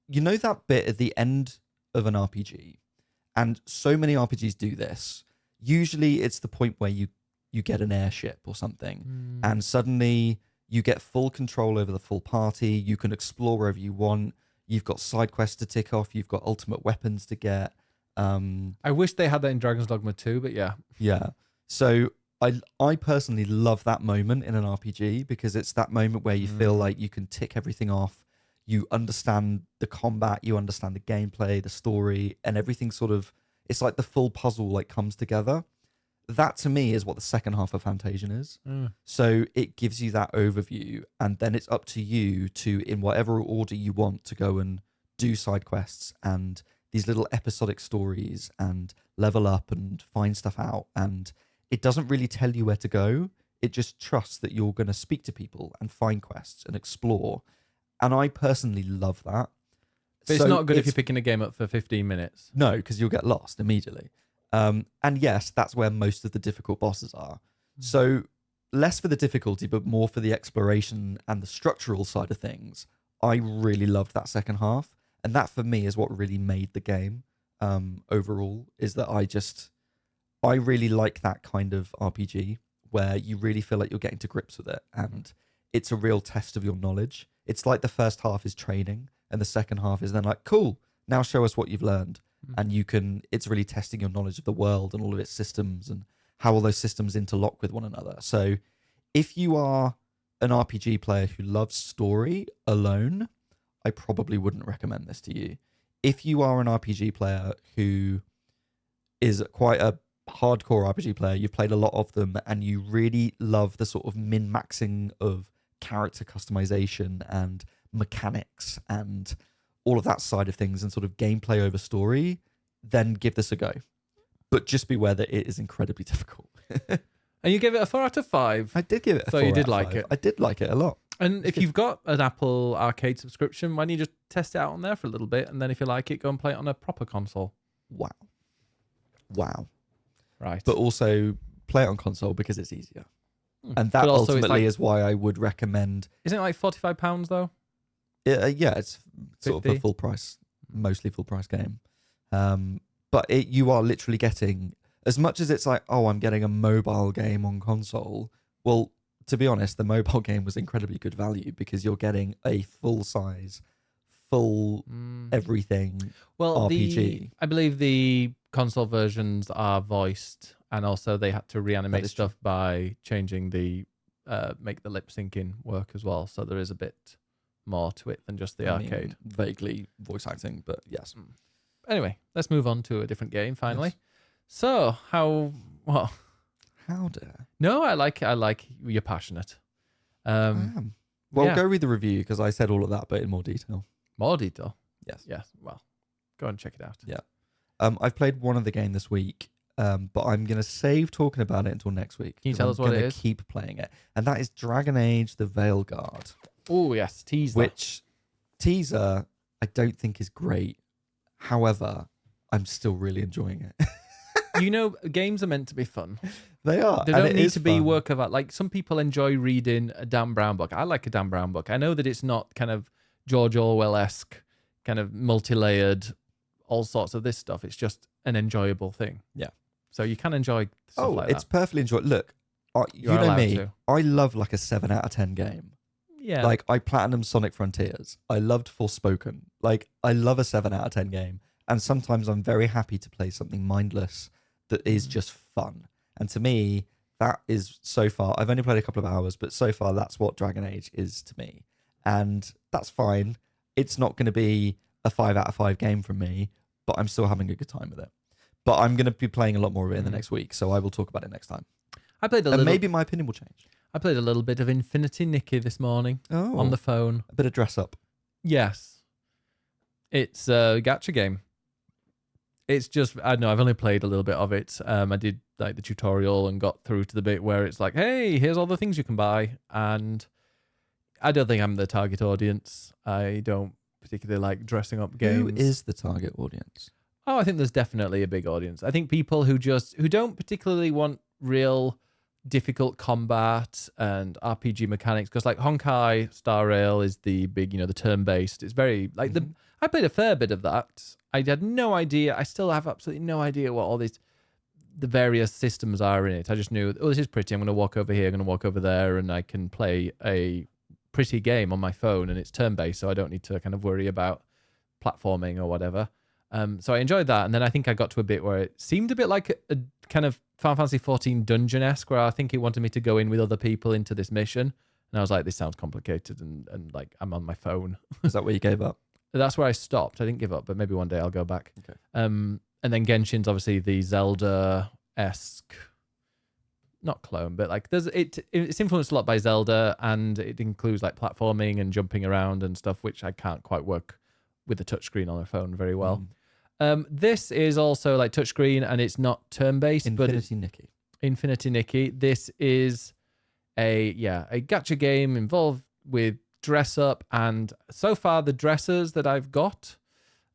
you know that bit at the end of an RPG, and so many RPGs do this. Usually it's the point where you get an airship or something, and suddenly you get full control over the full party. You can explore wherever you want. You've got side quests to tick off. You've got ultimate weapons to get. I wish they had that in Dragon's Dogma 2, but yeah. Yeah. So I personally love that moment in an RPG, because it's that moment where you feel like you can tick everything off. You understand the combat, you understand the gameplay, the story, and everything sort of it's like the full puzzle like comes together. That to me is what the second half of Fantasian is. So it gives you that overview, and then it's up to you to, in whatever order you want, to go and do side quests and these little episodic stories and level up and find stuff out. And it doesn't really tell you where to go. It just trusts that you're going to speak to people and find quests and explore. And I personally love that. But it's not good if you're picking a game up for 15 minutes. No, because you'll get lost immediately. And yes, that's where most of the difficult bosses are. So less for the difficulty, but more for the exploration and the structural side of things. I really loved that second half. And that for me is what really made the game overall, is that I really like that kind of RPG where you really feel like you're getting to grips with it. And it's a real test of your knowledge. It's like the first half is training and the second half is then like, cool, now show us what you've learned. And it's really testing your knowledge of the world and all of its systems and how all those systems interlock with one another. So if you are an RPG player who loves story alone, I probably wouldn't recommend this to you. If you are an RPG player who is quite a hardcore RPG player, you've played a lot of them, and you really love the sort of min-maxing of character customization and mechanics and all of that side of things and sort of gameplay over story, then give this a go. But just beware that it is incredibly difficult. And you gave it a 4 out of 5. I did give it a 4 So you out did of like 5. it. I did like it a lot. And if you've got an Apple Arcade subscription, why don't you just test it out on there for a little bit, and then if you like it, go and play it on a proper console. Wow. Right. But also play it on console because it's easier. And that ultimately is why I would recommend... Isn't it like £45 though? Yeah, it's sort 50? of a full price, mostly full price game. But you are literally getting, as much as it's like, oh, I'm getting a mobile game on console. Well, to be honest, the mobile game was incredibly good value because you're getting a full size, full everything RPG. I believe the console versions are voiced, and also they had to reanimate stuff by changing the make the lip syncing work as well. So there is a bit more to it than just the arcade. Vaguely voice acting, but yes. Anyway, let's move on to a different game finally. Yes. So How dare? No, I like you're passionate. I am. Well, go read the review because I said all of that, but in more detail. More detail? Yes. Yes. Well, go and check it out. Yeah. I've played one of the game this week, but I'm going to save talking about it until next week. Can you tell us what it is? I'm going to keep playing it. And that is Dragon Age The Veilguard. Oh, yes. Teaser. Which, teaser, I don't think is great. However, I'm still really enjoying it. You know, games are meant to be fun. They are. They don't need to be work of art. Like, some people enjoy reading a Dan Brown book. I like a Dan Brown book. I know that it's not kind of George Orwell-esque, kind of multi-layered, all sorts of this stuff. It's just an enjoyable thing. Yeah. So you can enjoy stuff like that. It's perfectly enjoyable. Look, you know me. I love like a 7 out of 10 game. Yeah. Like, I platinumed Sonic Frontiers. I loved Forspoken. Like, I love a 7 out of 10 game. And sometimes I'm very happy to play something mindless that is just fun. And to me, that is so far, I've only played a couple of hours, but so far that's what Dragon Age is to me. And that's fine. It's not going to be a 5 out of 5 game from me, but I'm still having a good time with it. But I'm going to be playing a lot more of it in the next week, so I will talk about it next time. I played a little. And maybe my opinion will change. I played a little bit of Infinity Nikki this morning on the phone. A bit of dress up. Yes. It's a gacha game. It's just, I don't know, I've only played a little bit of it. I did like the tutorial and got through to the bit where it's like, hey, here's all the things you can buy. And I don't think I'm the target audience. I don't particularly like dressing up games. Who is the target audience? Oh, I think there's definitely a big audience. I think people who don't particularly want real difficult combat and RPG mechanics, because like Honkai Star Rail is the big, the turn-based. It's very like I played a fair bit of that. I had no idea. I still have absolutely no idea what all the various systems are in it. I just knew, this is pretty. I'm going to walk over here, I'm going to walk over there, and I can play a pretty game on my phone, and it's turn-based, so I don't need to kind of worry about platforming or whatever. So I enjoyed that, and then I think I got to a bit where it seemed a bit like a kind of Final Fantasy 14 dungeon-esque, where I think it wanted me to go in with other people into this mission, and I was like, this sounds complicated, and like I'm on my phone. Is that where you gave up? That's where I stopped. I didn't give up, but maybe one day I'll go back. Okay. And and then Genshin's obviously the Zelda-esque, not clone, but like it's influenced a lot by Zelda, and it includes like platforming and jumping around and stuff, which I can't quite work with the touchscreen on a phone very well. This is also like touchscreen, and it's not turn-based, but it's Nikki. Infinity Nikki. This is a gacha game involved with dress up, and so far the dresses that I've got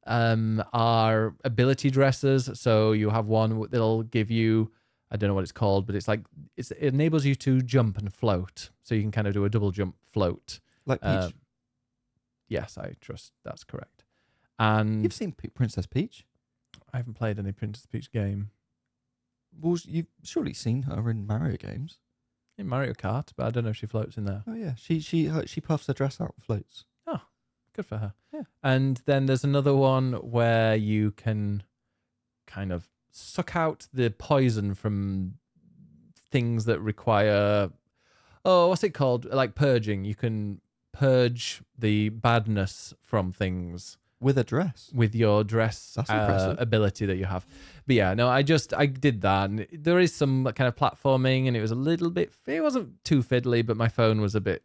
are ability dresses. So you have one that'll give you, I don't know what it's called, but it's like it enables you to jump and float. So you can kind of do a double jump float. Like Peach. Yes, I trust that's correct. And you've seen Princess Peach? I haven't played any Princess Peach game. Well, you've surely seen her in Mario games. In Mario Kart, but I don't know if she floats in there. Oh yeah, she puffs her dress out and floats. Oh, good for her. Yeah. And then there's another one where you can kind of suck out the poison from things that require, what's it called? Like purging. You can purge the badness from things. With a dress? With your dress ability that you have. But yeah, no, I did that. And there is some kind of platforming, and it was a little bit, it wasn't too fiddly, but my phone was a bit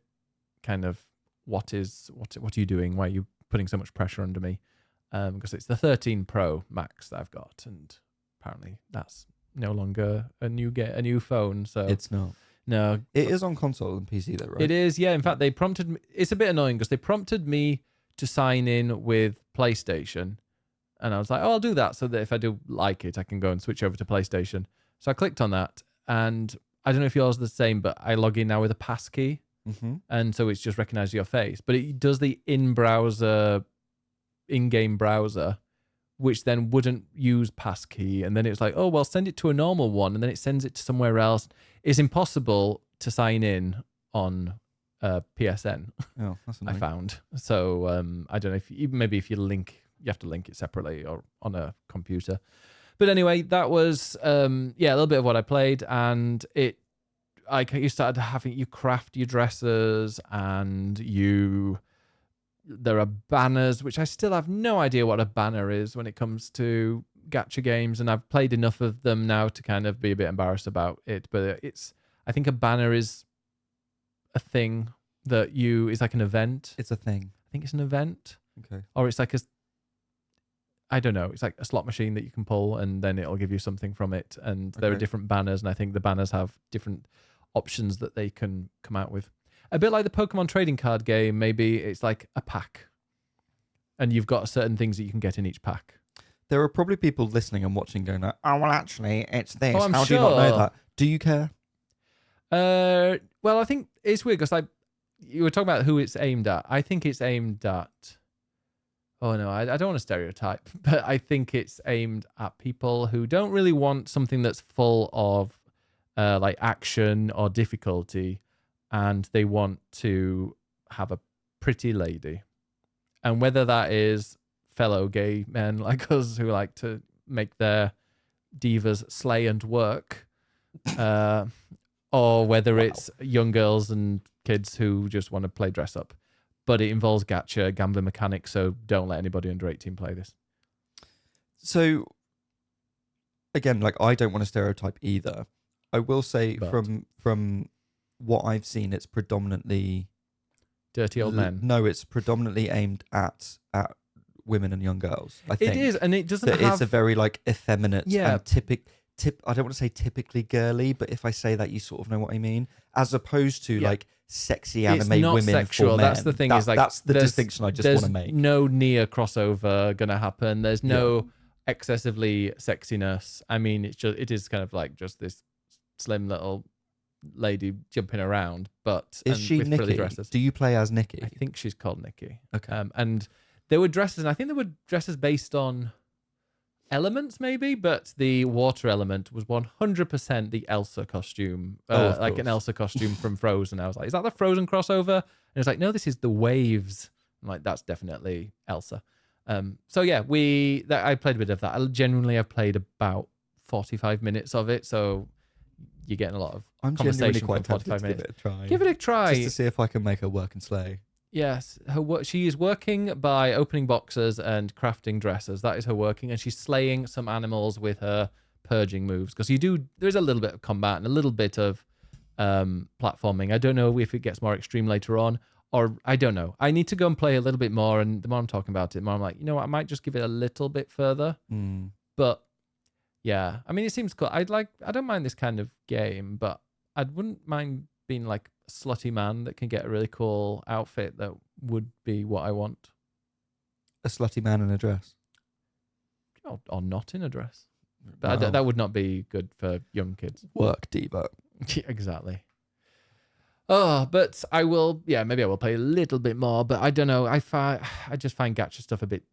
kind of, what are you doing? Why are you putting so much pressure under me? Because it's the 13 Pro Max that I've got, and apparently that's no longer a new phone. So it's not. No. It is on console and PC though, right? It is, yeah. In fact, they prompted me, it's a bit annoying because they prompted me to sign in with PlayStation, and I was like, I'll do that so that if I do like it, I can go and switch over to PlayStation. So I clicked on that, and I don't know if yours is the same, but I log in now with a passkey, and so it's just recognizes your face, but it does the in-game browser, which then wouldn't use passkey, and then it was like, oh well, send it to a normal one, and then it sends it to somewhere else. It's impossible to sign in on PSN. Oh, that's annoying. I found. So I don't know if you have to link it separately or on a computer. But anyway, that was a little bit of what I played, and you started having, you craft your dresses, and there are banners, which I still have no idea what a banner is when it comes to gacha games, and I've played enough of them now to kind of be a bit embarrassed about it. But I think a banner is a thing that is like an event. It's a thing. I think it's an event. Okay. Or it's like I don't know. It's like a slot machine that you can pull, and then it'll give you something from it. And there are different banners, and I think the banners have different options that they can come out with. A bit like the Pokemon trading card game, maybe it's like a pack, and you've got certain things that you can get in each pack. There are probably people listening and watching going, oh, well, actually, it's this. Oh, I'm How sure. do you not know that? Do you care? Well, I think it's weird because you were talking about who it's aimed at. I think it's aimed at, oh no, I don't want to stereotype, but I think it's aimed at people who don't really want something that's full of like action or difficulty, and they want to have a pretty lady. And whether that is fellow gay men like us who like to make their divas slay and work, or whether it's young girls and kids who just want to play dress up. But it involves gacha, gambling mechanics, so don't let anybody under 18 play this. So, again, like, I don't want to stereotype either. I will say from what I've seen, it's predominantly... Dirty old men. No, it's predominantly aimed at women and young girls, I think. It is, and it doesn't have... It's a very, like, effeminate and I don't want to say typically girly, but if I say that, you sort of know what I mean. As opposed to like sexy anime women sexual. for men. That's the thing. That's the distinction I just want to make. There's no near crossover gonna happen. There's no excessively sexiness. I mean, it is kind of like just this slim little lady jumping around. But is she with Nikki? frilly dresses. Do you play as Nikki? I think she's called Nikki. Okay. And there were dresses, and I think there were dresses based on elements maybe, but the water element was 100% the Elsa costume, like an Elsa costume from Frozen. I was like, is that the Frozen crossover? And it's like, no, this is the waves. I'm like, that's definitely Elsa. So yeah, I played a bit of that. I've played about 45 minutes of it, so you're getting a lot of conversation for 45 minutes. Give it a try. Give it a try. Just to see if I can make her work and slay. Yes, she is working by opening boxes and crafting dresses. That is her working, and she's slaying some animals with her purging moves. Because there's a little bit of combat and a little bit of platforming. I don't know if it gets more extreme later on, or I don't know. I need to go and play a little bit more, and the more I'm talking about it, the more I'm like, you know what, I might just give it a little bit further. But yeah, I mean, it seems cool. I don't mind this kind of game, but I wouldn't mind being like a slutty man that can get a really cool outfit that would be what I want. A slutty man in a dress. Or not in a dress. But that would not be good for young kids. Work diva. Yeah, exactly. Oh, but I will, maybe I will play a little bit more, but I don't know. I just find gacha stuff a bit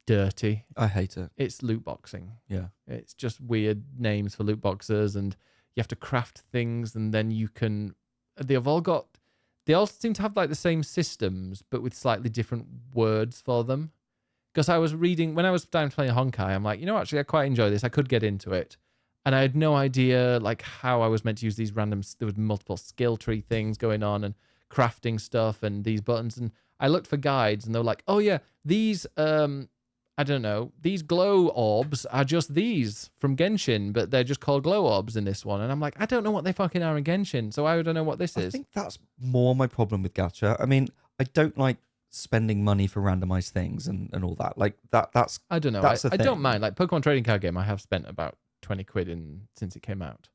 dirty. I hate it. It's loot boxing. Yeah. It's just weird names for loot boxes, and you have to craft things, and then you can, they all seem to have like the same systems, but with slightly different words for them. Because I was reading, when I was down playing Honkai, I'm like, actually, I quite enjoy this. I could get into it. And I had no idea like how I was meant to use these random, there was multiple skill tree things going on and crafting stuff and these buttons. And I looked for guides and they were like, oh yeah, these, I don't know, these glow orbs are just these from Genshin, but they're just called glow orbs in this one. And I'm like, I don't know what they fucking are in Genshin, so I don't know what this is. I think that's more my problem with gacha. I mean, I don't like spending money for randomized things and all that. Like that's I don't know. I don't mind. Like Pokemon trading card game, I have spent about 20 quid in since it came out.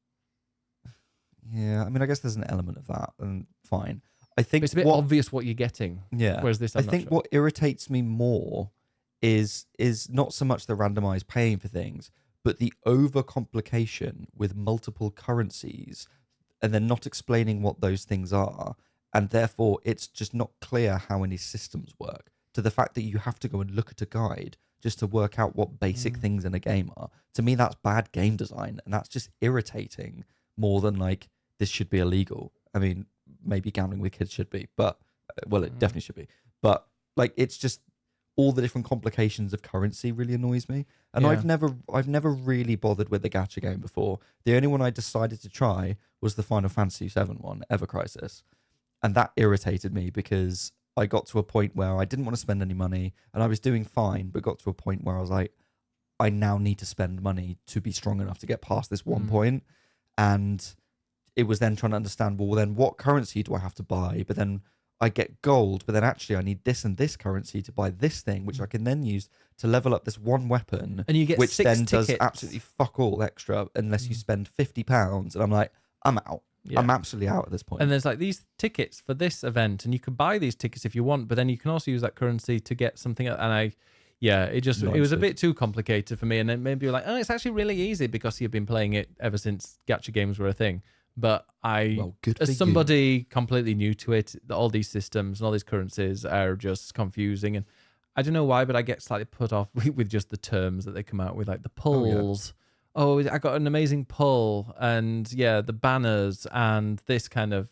Yeah, I mean, I guess there's an element of that, and fine. I think but it's a bit obvious what you're getting. Yeah. Whereas this, I think what irritates me more is not so much the randomized paying for things, but the overcomplication with multiple currencies and then not explaining what those things are. And therefore, it's just not clear how any systems work, to the fact that you have to go and look at a guide just to work out what basic things in a game are. To me, that's bad game design, and that's just irritating more than like, this should be illegal. I mean, maybe gambling with kids should be, but, well, it definitely should be. But like, it's just all the different complications of currency really annoys me. And I've never really bothered with the gacha game before. The only one I decided to try was the Final Fantasy VII one, Ever Crisis. And that irritated me because I got to a point where I didn't want to spend any money and I was doing fine, but got to a point where I was like, I now need to spend money to be strong enough to get past this one point. And it was then trying to understand, well, then what currency do I have to buy? But then I get gold, but then actually I need this and this currency to buy this thing, which I can then use to level up this one weapon, and you get which then tickets. does absolutely fuck all extra unless you spend £50. And I'm like, I'm out. Yeah. I'm absolutely out at this point. And there's like these tickets for this event, and you can buy these tickets if you want, but then you can also use that currency to get something. And it was a bit too complicated for me. And then maybe you're like, oh, it's actually really easy because you've been playing it ever since gacha games were a thing. But as somebody completely new to it, all these systems and all these currencies are just confusing. And I don't know why, but I get slightly put off with just the terms that they come out with, like the pulls. Oh, I got an amazing pull, and the banners and this kind of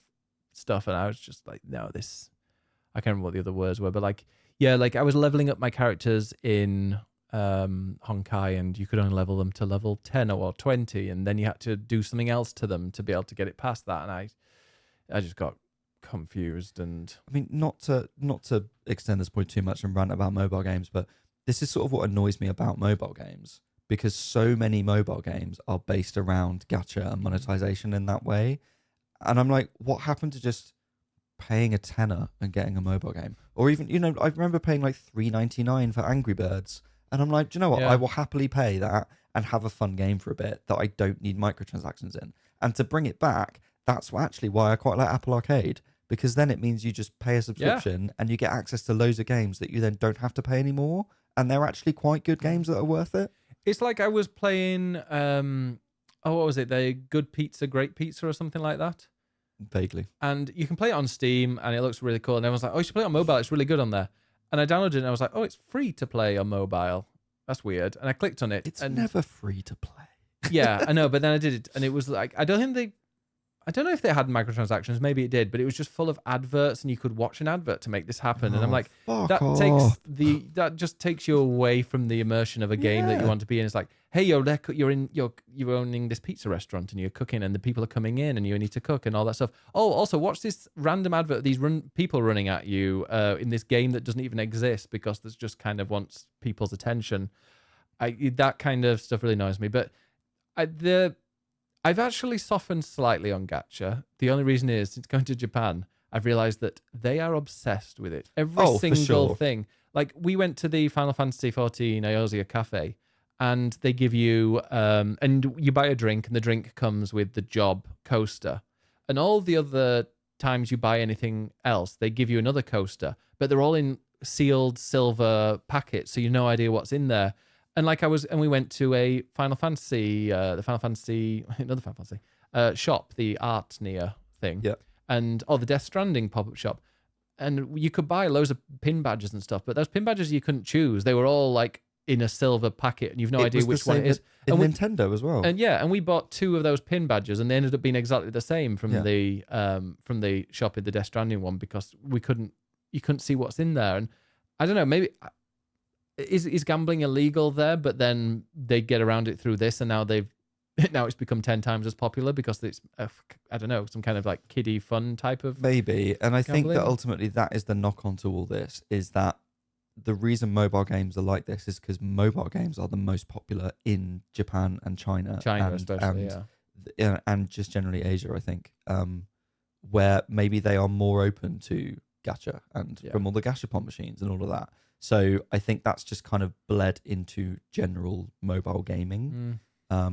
stuff. And I was just like, no, this, I can't remember what the other words were, but like I was leveling up my characters in Honkai, and you could only level them to level 10 or 20, and then you had to do something else to them to be able to get it past that. And I just got confused. And I mean, not to extend this point too much and rant about mobile games, but this is sort of what annoys me about mobile games, because so many mobile games are based around gacha and monetization in that way. And I'm like, what happened to just paying a tenner and getting a mobile game? Or even, I remember paying like $3.99 for Angry Birds. And I'm like, do you know what? I will happily pay that and have a fun game for a bit that I don't need microtransactions in. And to bring it back, that's actually why I quite like Apple Arcade, because then it means you just pay a subscription and you get access to loads of games that you then don't have to pay anymore. And they're actually quite good games that are worth it. It's like I was playing, what was it? The Good Pizza, Great Pizza or something like that. Vaguely. And you can play it on Steam and it looks really cool. And everyone's like, oh, you should play it on mobile. It's really good on there. And I downloaded it and I was like, oh, it's free to play on mobile. That's weird. And I clicked on it. It's never free to play. Yeah, I know. But then I did it and it was like, I don't think I don't know if they had microtransactions. Maybe it did, but it was just full of adverts, and you could watch an advert to make this happen. And I'm Oh, like, fuck off. that just takes you away from the immersion of a game that you Yeah. want to be in. It's like, hey, you're owning this pizza restaurant, and you're cooking, and the people are coming in, and you need to cook and all that stuff. Oh, also watch this random advert. These people running at you in this game that doesn't even exist because there's just kind of wants people's attention. That kind of stuff really annoys me. But I've actually softened slightly on gacha. The only reason is, since going to Japan, I've realized that they are obsessed with it. Every Oh, for single sure. thing. Like, we went to the Final Fantasy 14 Eorzea cafe, and they give you, and you buy a drink, and the drink comes with the job coaster. And all the other times you buy anything else, they give you another coaster, but they're all in sealed silver packets, so you have no idea what's in there. And we went to a Final Fantasy, another Final Fantasy shop, the Art Near thing, Yeah. and the Death Stranding pop-up shop, and you could buy loads of pin badges and stuff, but those pin badges you couldn't choose. They were all like in a silver packet, and you've no idea which one it is. In And Nintendo as well. and we bought 2 of those pin badges, and they ended up being exactly the same from Yeah. the shop in the Death Stranding one, because you couldn't see what's in there. And I don't know, maybe is gambling illegal there, but then they get around it through this, and now it's become 10 times as popular because it's I don't know, some kind of like kiddie fun type of Maybe. And I think that gambling. ultimately that is the knock on to all this, is that the reason mobile games are like this is because mobile games are the most popular in Japan and China. Especially, and just generally Asia, I think, where maybe they are more open to gacha and Yeah. from all the gachapon machines and all of that. So I think that's just kind of bled into general mobile gaming. But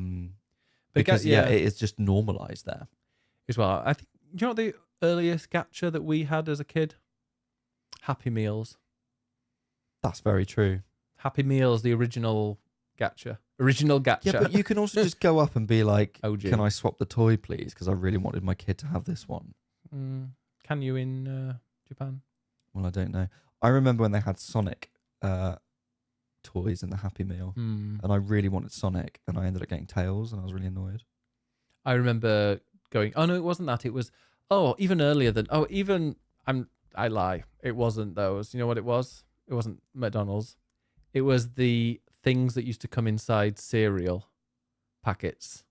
Because it is just normalized there. as well. I think, do you know what the earliest gacha that we had as a kid? Happy Meals. That's very true. Happy Meals, the original gacha. Original gacha. Yeah, but you can also just go up and be like, OG. can I swap the toy, please? Because I really wanted my kid to have this one. Can you in Japan? Well, I don't know. I remember when they had Sonic toys in the Happy Meal, and I really wanted Sonic, and I ended up getting Tails, and I was really annoyed. I remember going, oh no, it wasn't that. It was, even earlier than, I lie. It wasn't those. You know what it was? It wasn't McDonald's. It was the things that used to come inside cereal packets.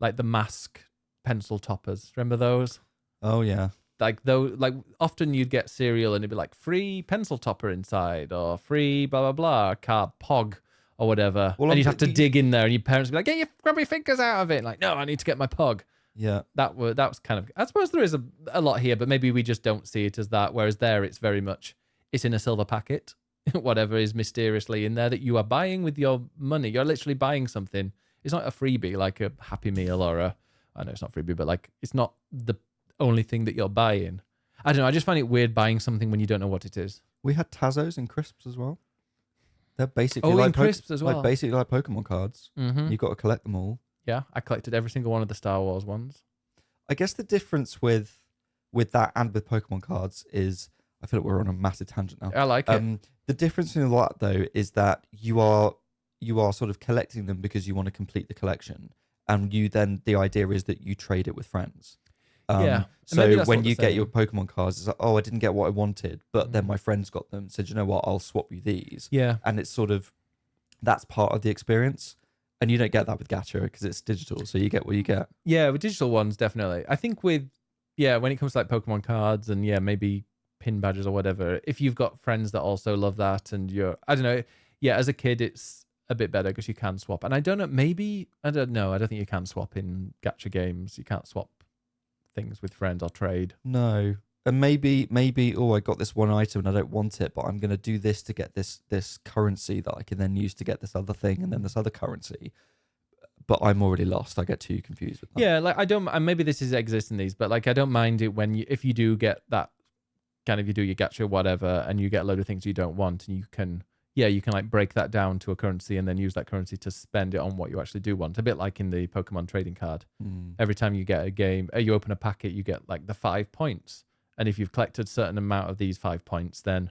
Like the mask pencil toppers. Remember those? Oh, yeah. Often you'd get cereal and it'd be like free pencil topper inside, or free blah blah blah card pog or whatever. Well, and you'd have to dig in there, and your parents would be like, grab your fingers out of it. Like, no, I need to get my pog. Yeah. That was kind of, I suppose there is a lot here, but maybe we just don't see it as that. Whereas there, it's very much, it's in a silver packet, whatever is mysteriously in there that you are buying with your money. You're literally buying something. It's not a freebie like a Happy Meal or I know it's not freebie, but like, it's not the only thing that you're buying. I don't know. I just find it weird buying something when you don't know what it is. We had Tazos and crisps as well. They're basically in crisps as well. like basically like Pokemon cards. Mm-hmm. You've got to collect them all. Yeah, I collected every single one of the Star Wars ones. I guess the difference with that and with Pokemon cards is, I feel like we're on a massive tangent now. I like it. The difference in that though is that you are sort of collecting them because you want to complete the collection, and the idea is that you trade it with friends. Yeah. So when you get your Pokemon cards, it's like, oh, I didn't get what I wanted, but then my friends got them. So, you know what? I'll swap you these. Yeah. And it's sort of, that's part of the experience. And you don't get that with gacha because it's digital. So you get what you get. Yeah, with digital ones, definitely. I think when it comes to like Pokemon cards and maybe pin badges or whatever, if you've got friends that also love that and I don't know. Yeah, as a kid, it's a bit better because you can swap. And I don't know, I don't know. I don't think you can swap in gacha games. You can't swap things with friends or trade. No. And maybe, I got this one item and I don't want it, but I'm going to do this to get this currency that I can then use to get this other thing and then this other currency. But I'm already lost. I get too confused with that. Yeah, like I don't, and maybe this exists in these, but like I don't mind it if you do get that kind of, you do your gacha whatever and you get a load of things you don't want, and you can like break that down to a currency and then use that currency to spend it on what you actually do want. A bit like in the Pokemon trading card. Every time you get a game, you open a packet, you get like the 5 points. And if you've collected a certain amount of these 5 points, then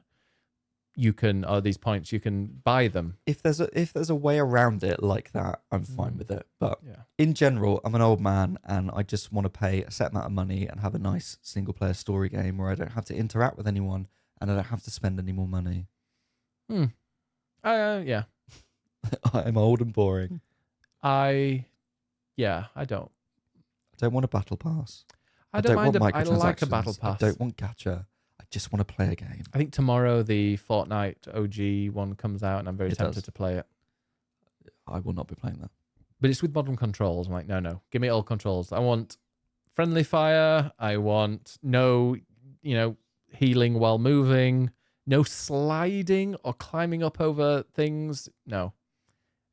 you can, or these points, you can buy them. If there's a way around it like that, I'm fine with it. But Yeah. in general, I'm an old man and I just want to pay a set amount of money and have a nice single player story game where I don't have to interact with anyone and I don't have to spend any more money. Yeah. I'm old and boring. I don't. I don't want a battle pass. I don't mind. want I like a microtransactions. battle pass. I don't want gacha. I just want to play a game. I think tomorrow the Fortnite OG one comes out, and I'm very tempted to play it. I will not be playing that. But it's with modern controls. I'm like, no, give me all controls. I want friendly fire. I want no, healing while moving. No sliding or climbing up over things. No,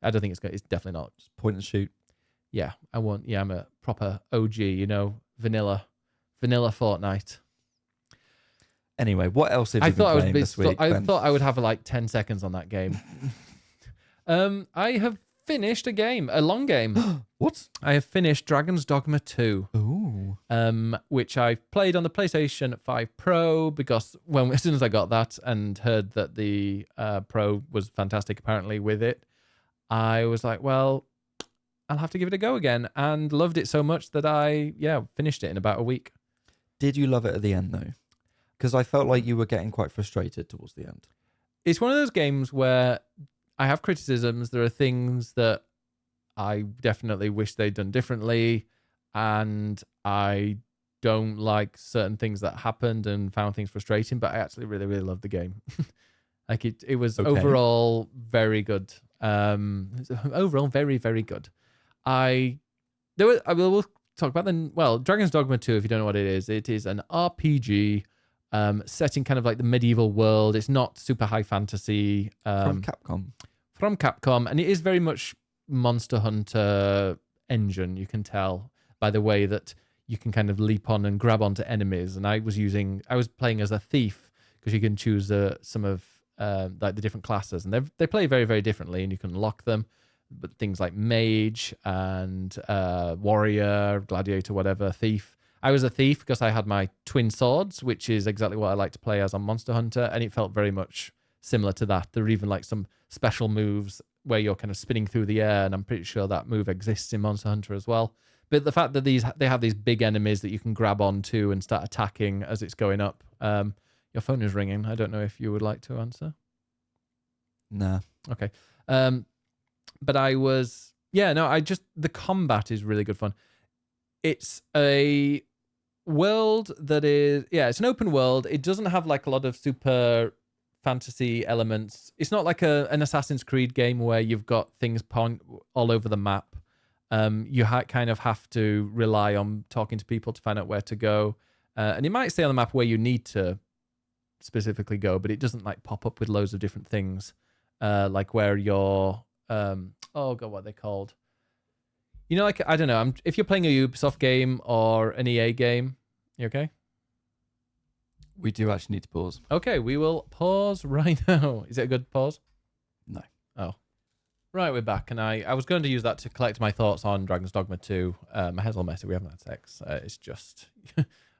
I don't think it's good. It's definitely not. Just point and shoot. Yeah, I'm a proper OG, vanilla Fortnite. Anyway, what else have you been playing this week? I thought I would have like 10 seconds on that game. I have finished a long game. What? I have finished Dragon's Dogma 2. Ooh. Which I played on the PlayStation 5 Pro because as soon as I got that and heard that the Pro was fantastic apparently with it, I was like, well, I'll have to give it a go again, and loved it so much that I finished it in about a week. Did you love it at the end though? Because I felt like you were getting quite frustrated towards the end. It's one of those games where I have criticisms. There are things that I definitely wish they'd done differently, and I don't like certain things that happened and found things frustrating, but I actually really, really loved the game. Like it was overall very good. Overall very, very good. We'll talk about Dragon's Dogma 2, if you don't know what it is an RPG set in kind of like the medieval world. It's not super high fantasy. From Capcom. And it is very much Monster Hunter engine, you can tell by the way that you can kind of leap on and grab onto enemies. And I was playing as a thief because you can choose some of like the different classes, and they play very, very differently, and you can lock them. But things like mage and warrior, gladiator, whatever, thief. I was a thief because I had my twin swords, which is exactly what I like to play as on Monster Hunter, and it felt very much similar to that. There are even like some special moves where you're kind of spinning through the air, and I'm pretty sure that move exists in Monster Hunter as well. But the fact that they have these big enemies that you can grab onto and start attacking as it's going up. Your phone is ringing. I don't know if you would like to answer. Nah. Okay. But the combat is really good fun. It's a world that is, it's an open world. It doesn't have like a lot of super fantasy elements. It's not like an Assassin's Creed game where you've got things all over the map. You kind of have to rely on talking to people to find out where to go. And it might say on the map where you need to specifically go, but it doesn't like pop up with loads of different things. Like where you're, what are they called? Like, I don't know. If you're playing a Ubisoft game or an EA game, you okay? We do actually need to pause. Okay, we will pause right now. Is it a good pause? No. Oh. Right, we're back. And I was going to use that to collect my thoughts on Dragon's Dogma 2. My head's all messy. We haven't had sex. It's just...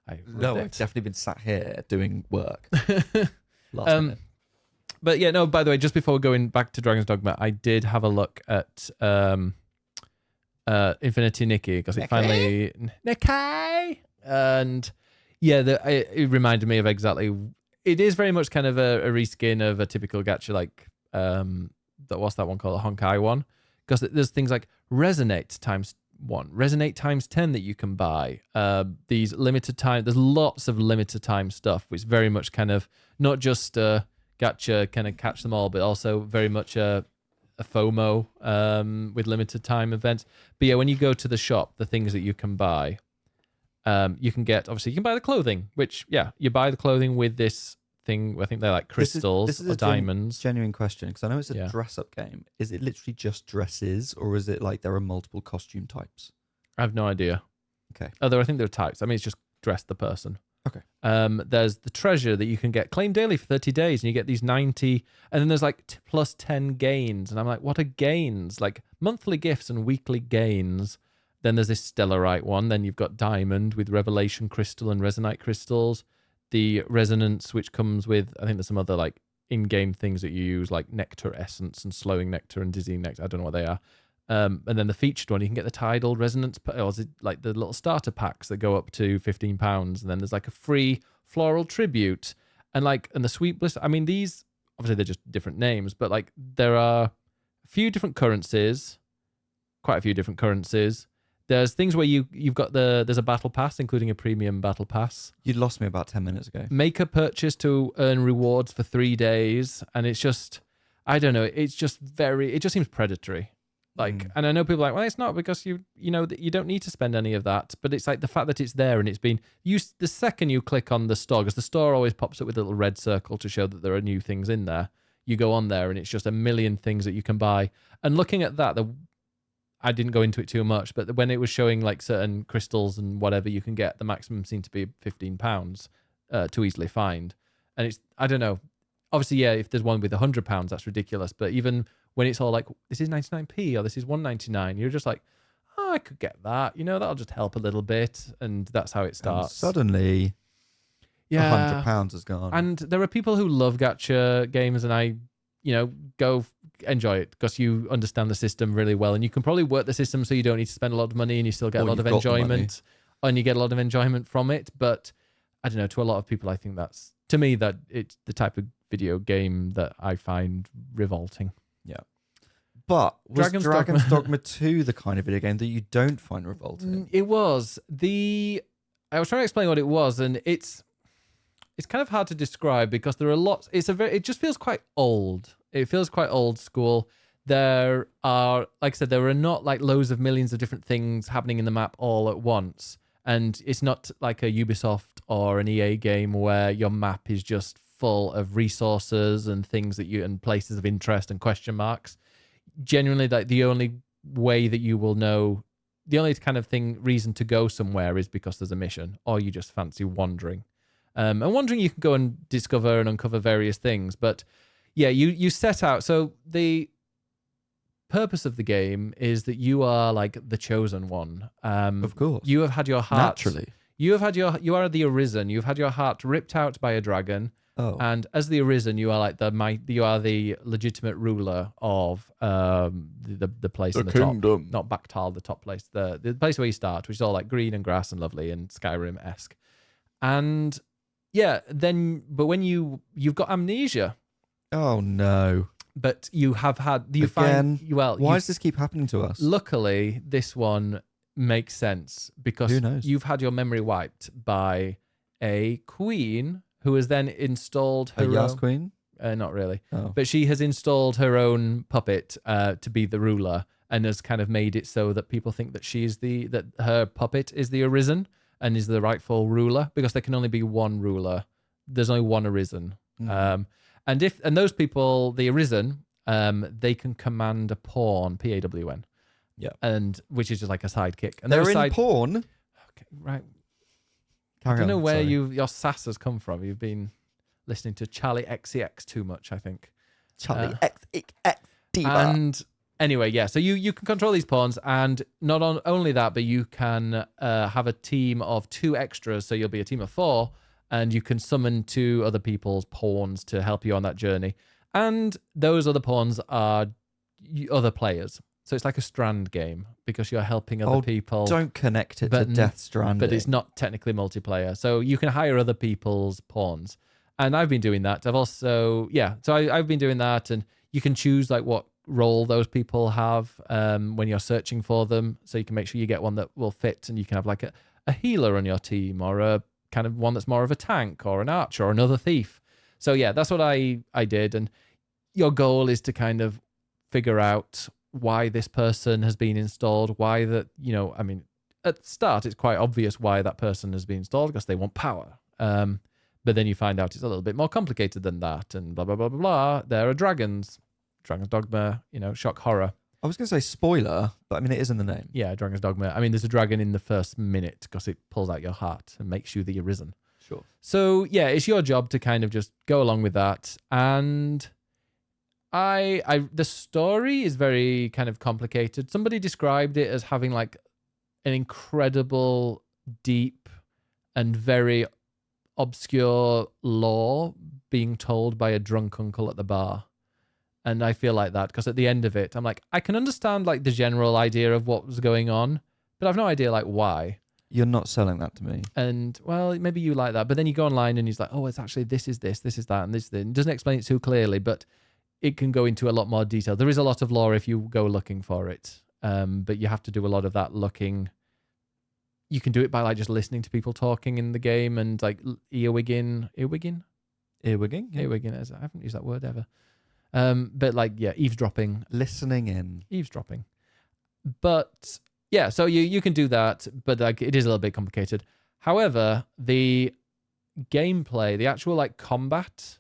I've definitely been sat here doing work. Last minute. But yeah, no, by the way, just before going back to Dragon's Dogma, I did have a look at Infinity Nikki because it finally... Nikki! And yeah, it reminded me of exactly... It is very much kind of a reskin of a typical gacha, like... what's that one called? A Honkai one? Because there's things like Resonate ×1, Resonate ×10 that you can buy. These limited time... There's lots of limited time stuff, which is very much kind of not just... gacha kind of catch them all, but also very much a FOMO with limited time events. But yeah, when you go to the shop, the things that you can buy, you can buy the clothing, which you buy the clothing with this thing. I think they're like crystals this is or a diamonds. Genuine question, because I know it's a dress-up game. Is it literally just dresses, or is it like there are multiple costume types? I have no idea. Okay. Although I think there are types. I mean, it's just dress the person. Okay. There's the treasure that you can get claim daily for 30 days, and you get these 90, and then there's like plus 10 gains, and I'm like, what are gains? Like monthly gifts and weekly gains. Then there's this Stellarite one. Then you've got Diamond with Revelation Crystal and Resonite Crystals. The Resonance, which comes with, I think there's some other like in-game things that you use, like nectar essence and slowing nectar and dizzying nectar. I don't know what they are. And then the featured one, you can get the tidal resonance, or is it like the little starter packs that go up to £15. And then there's like a free floral tribute and the sweet bliss. I mean, these obviously they're just different names, but like there are a few different currencies, quite a few different currencies. There's things where you've got there's a battle pass, including a premium battle pass. You lost me about 10 minutes ago. Make a purchase to earn rewards for 3 days. And it's just, I don't know. It's just it just seems predatory. And I know people are like, well, it's not because you know that you don't need to spend any of that. But it's like the fact that it's there and it's been used. The second you click on the store, because the store always pops up with a little red circle to show that there are new things in there. You go on there and it's just a million things that you can buy. And looking at that, I didn't go into it too much, but when it was showing like certain crystals and whatever you can get, the maximum seemed to be £15 to easily find. And it's, I don't know. Obviously, yeah, if there's one with £100, that's ridiculous. But even when it's all like, this is 99p or this is 1.99, you're just like, oh, I could get that. That'll just help a little bit. And that's how it starts. And suddenly, £100 has gone. And there are people who love gacha games, and I, go enjoy it because you understand the system really well, and you can probably work the system so you don't need to spend a lot of money and you still get a lot of enjoyment, and you get a lot of enjoyment from it. But I don't know, to a lot of people, I think that's, to me, that it's the type of video game that I find revolting. Yeah. But was Dragon's Dogma 2 the kind of video game that you don't find revolting? It was. I was trying to explain what it was, and it's kind of hard to describe because there are lots. It just feels quite old. It feels quite old school. There are, like I said, there are not like loads of millions of different things happening in the map all at once. And it's not like a Ubisoft or an EA game where your map is just full of resources and things and places of interest and question marks. Genuinely, like the only way that you will know, the only kind of reason to go somewhere is because there's a mission, or you just fancy wandering. And wandering, you can go and discover and uncover various things. But yeah, you set out. So the purpose of the game is that you are like the chosen one. Of course. You have had your heart. Naturally. You are the Arisen. You've had your heart ripped out by a dragon. Oh. And as the Arisen, you are like you are the legitimate ruler of the place in the kingdom. top. Not Bactal, the top place. The place where you start, which is all like green and grass and lovely and Skyrim-esque. And yeah, but when you've got amnesia. Oh no. But you have had why does this keep happening to us? Luckily, this one makes sense because who knows? You've had your memory wiped by a queen who has then installed her Yas queen? Not really. Oh. But she has installed her own puppet to be the ruler and has kind of made it so that people think that that her puppet is the Arisen and is the rightful ruler, because there can only be one ruler. There's only one Arisen. Mm. And those people, the Arisen, they can command a pawn, P-A-W-N. Yeah. And which is just like a sidekick. And they're in pawn? Okay, right. Carry I don't know on, where sorry. your sass has come from. You've been listening to Charlie XCX too much, I think. Charlie XCX Diva. And anyway, yeah. So you can control these pawns, and not only that, but you can have a team of 2 extras. So you'll be a team of 4, and you can summon 2 other people's pawns to help you on that journey. And those other pawns are other players. So it's like a Strand game because you're helping other people. Don't connect it to Death Stranding. But it's not technically multiplayer. So you can hire other people's pawns. And I've been doing that. I've also, so I've been doing that. And you can choose like what role those people have when you're searching for them. So you can make sure you get one that will fit, and you can have like a healer on your team, or a kind of one that's more of a tank or an archer or another thief. So yeah, that's what I did. And your goal is to kind of figure out why this person has been installed, why that, I mean, at the start, it's quite obvious why that person has been installed, because they want power. But then you find out it's a little bit more complicated than that, and blah, blah, blah, blah, blah. There are dragons. Dragon's Dogma, shock horror. I was going to say spoiler, but I mean, it is in the name. Yeah, Dragon's Dogma. I mean, there's a dragon in the first minute because it pulls out your heart and makes you the Arisen. Sure. So, yeah, it's your job to kind of just go along with that. And the story is very kind of complicated. Somebody described it as having like an incredible, deep, and very obscure lore being told by a drunk uncle at the bar. And I feel like that because at the end of it, I'm like, I can understand like the general idea of what was going on, but I've no idea like why. You're not selling that to me. And well, maybe you like that, but then you go online and he's like, oh, it's actually this is that, and this is that. It doesn't explain it too clearly, but it can go into a lot more detail. There is a lot of lore if you go looking for it, but you have to do a lot of that looking. You can do it by like just listening to people talking in the game and like earwigging. Earwigging? Yeah. Earwigging. I haven't used that word ever. But like, yeah, eavesdropping. Listening in. Eavesdropping. But yeah, so you can do that, but like it is a little bit complicated. However, the gameplay, the actual like combat,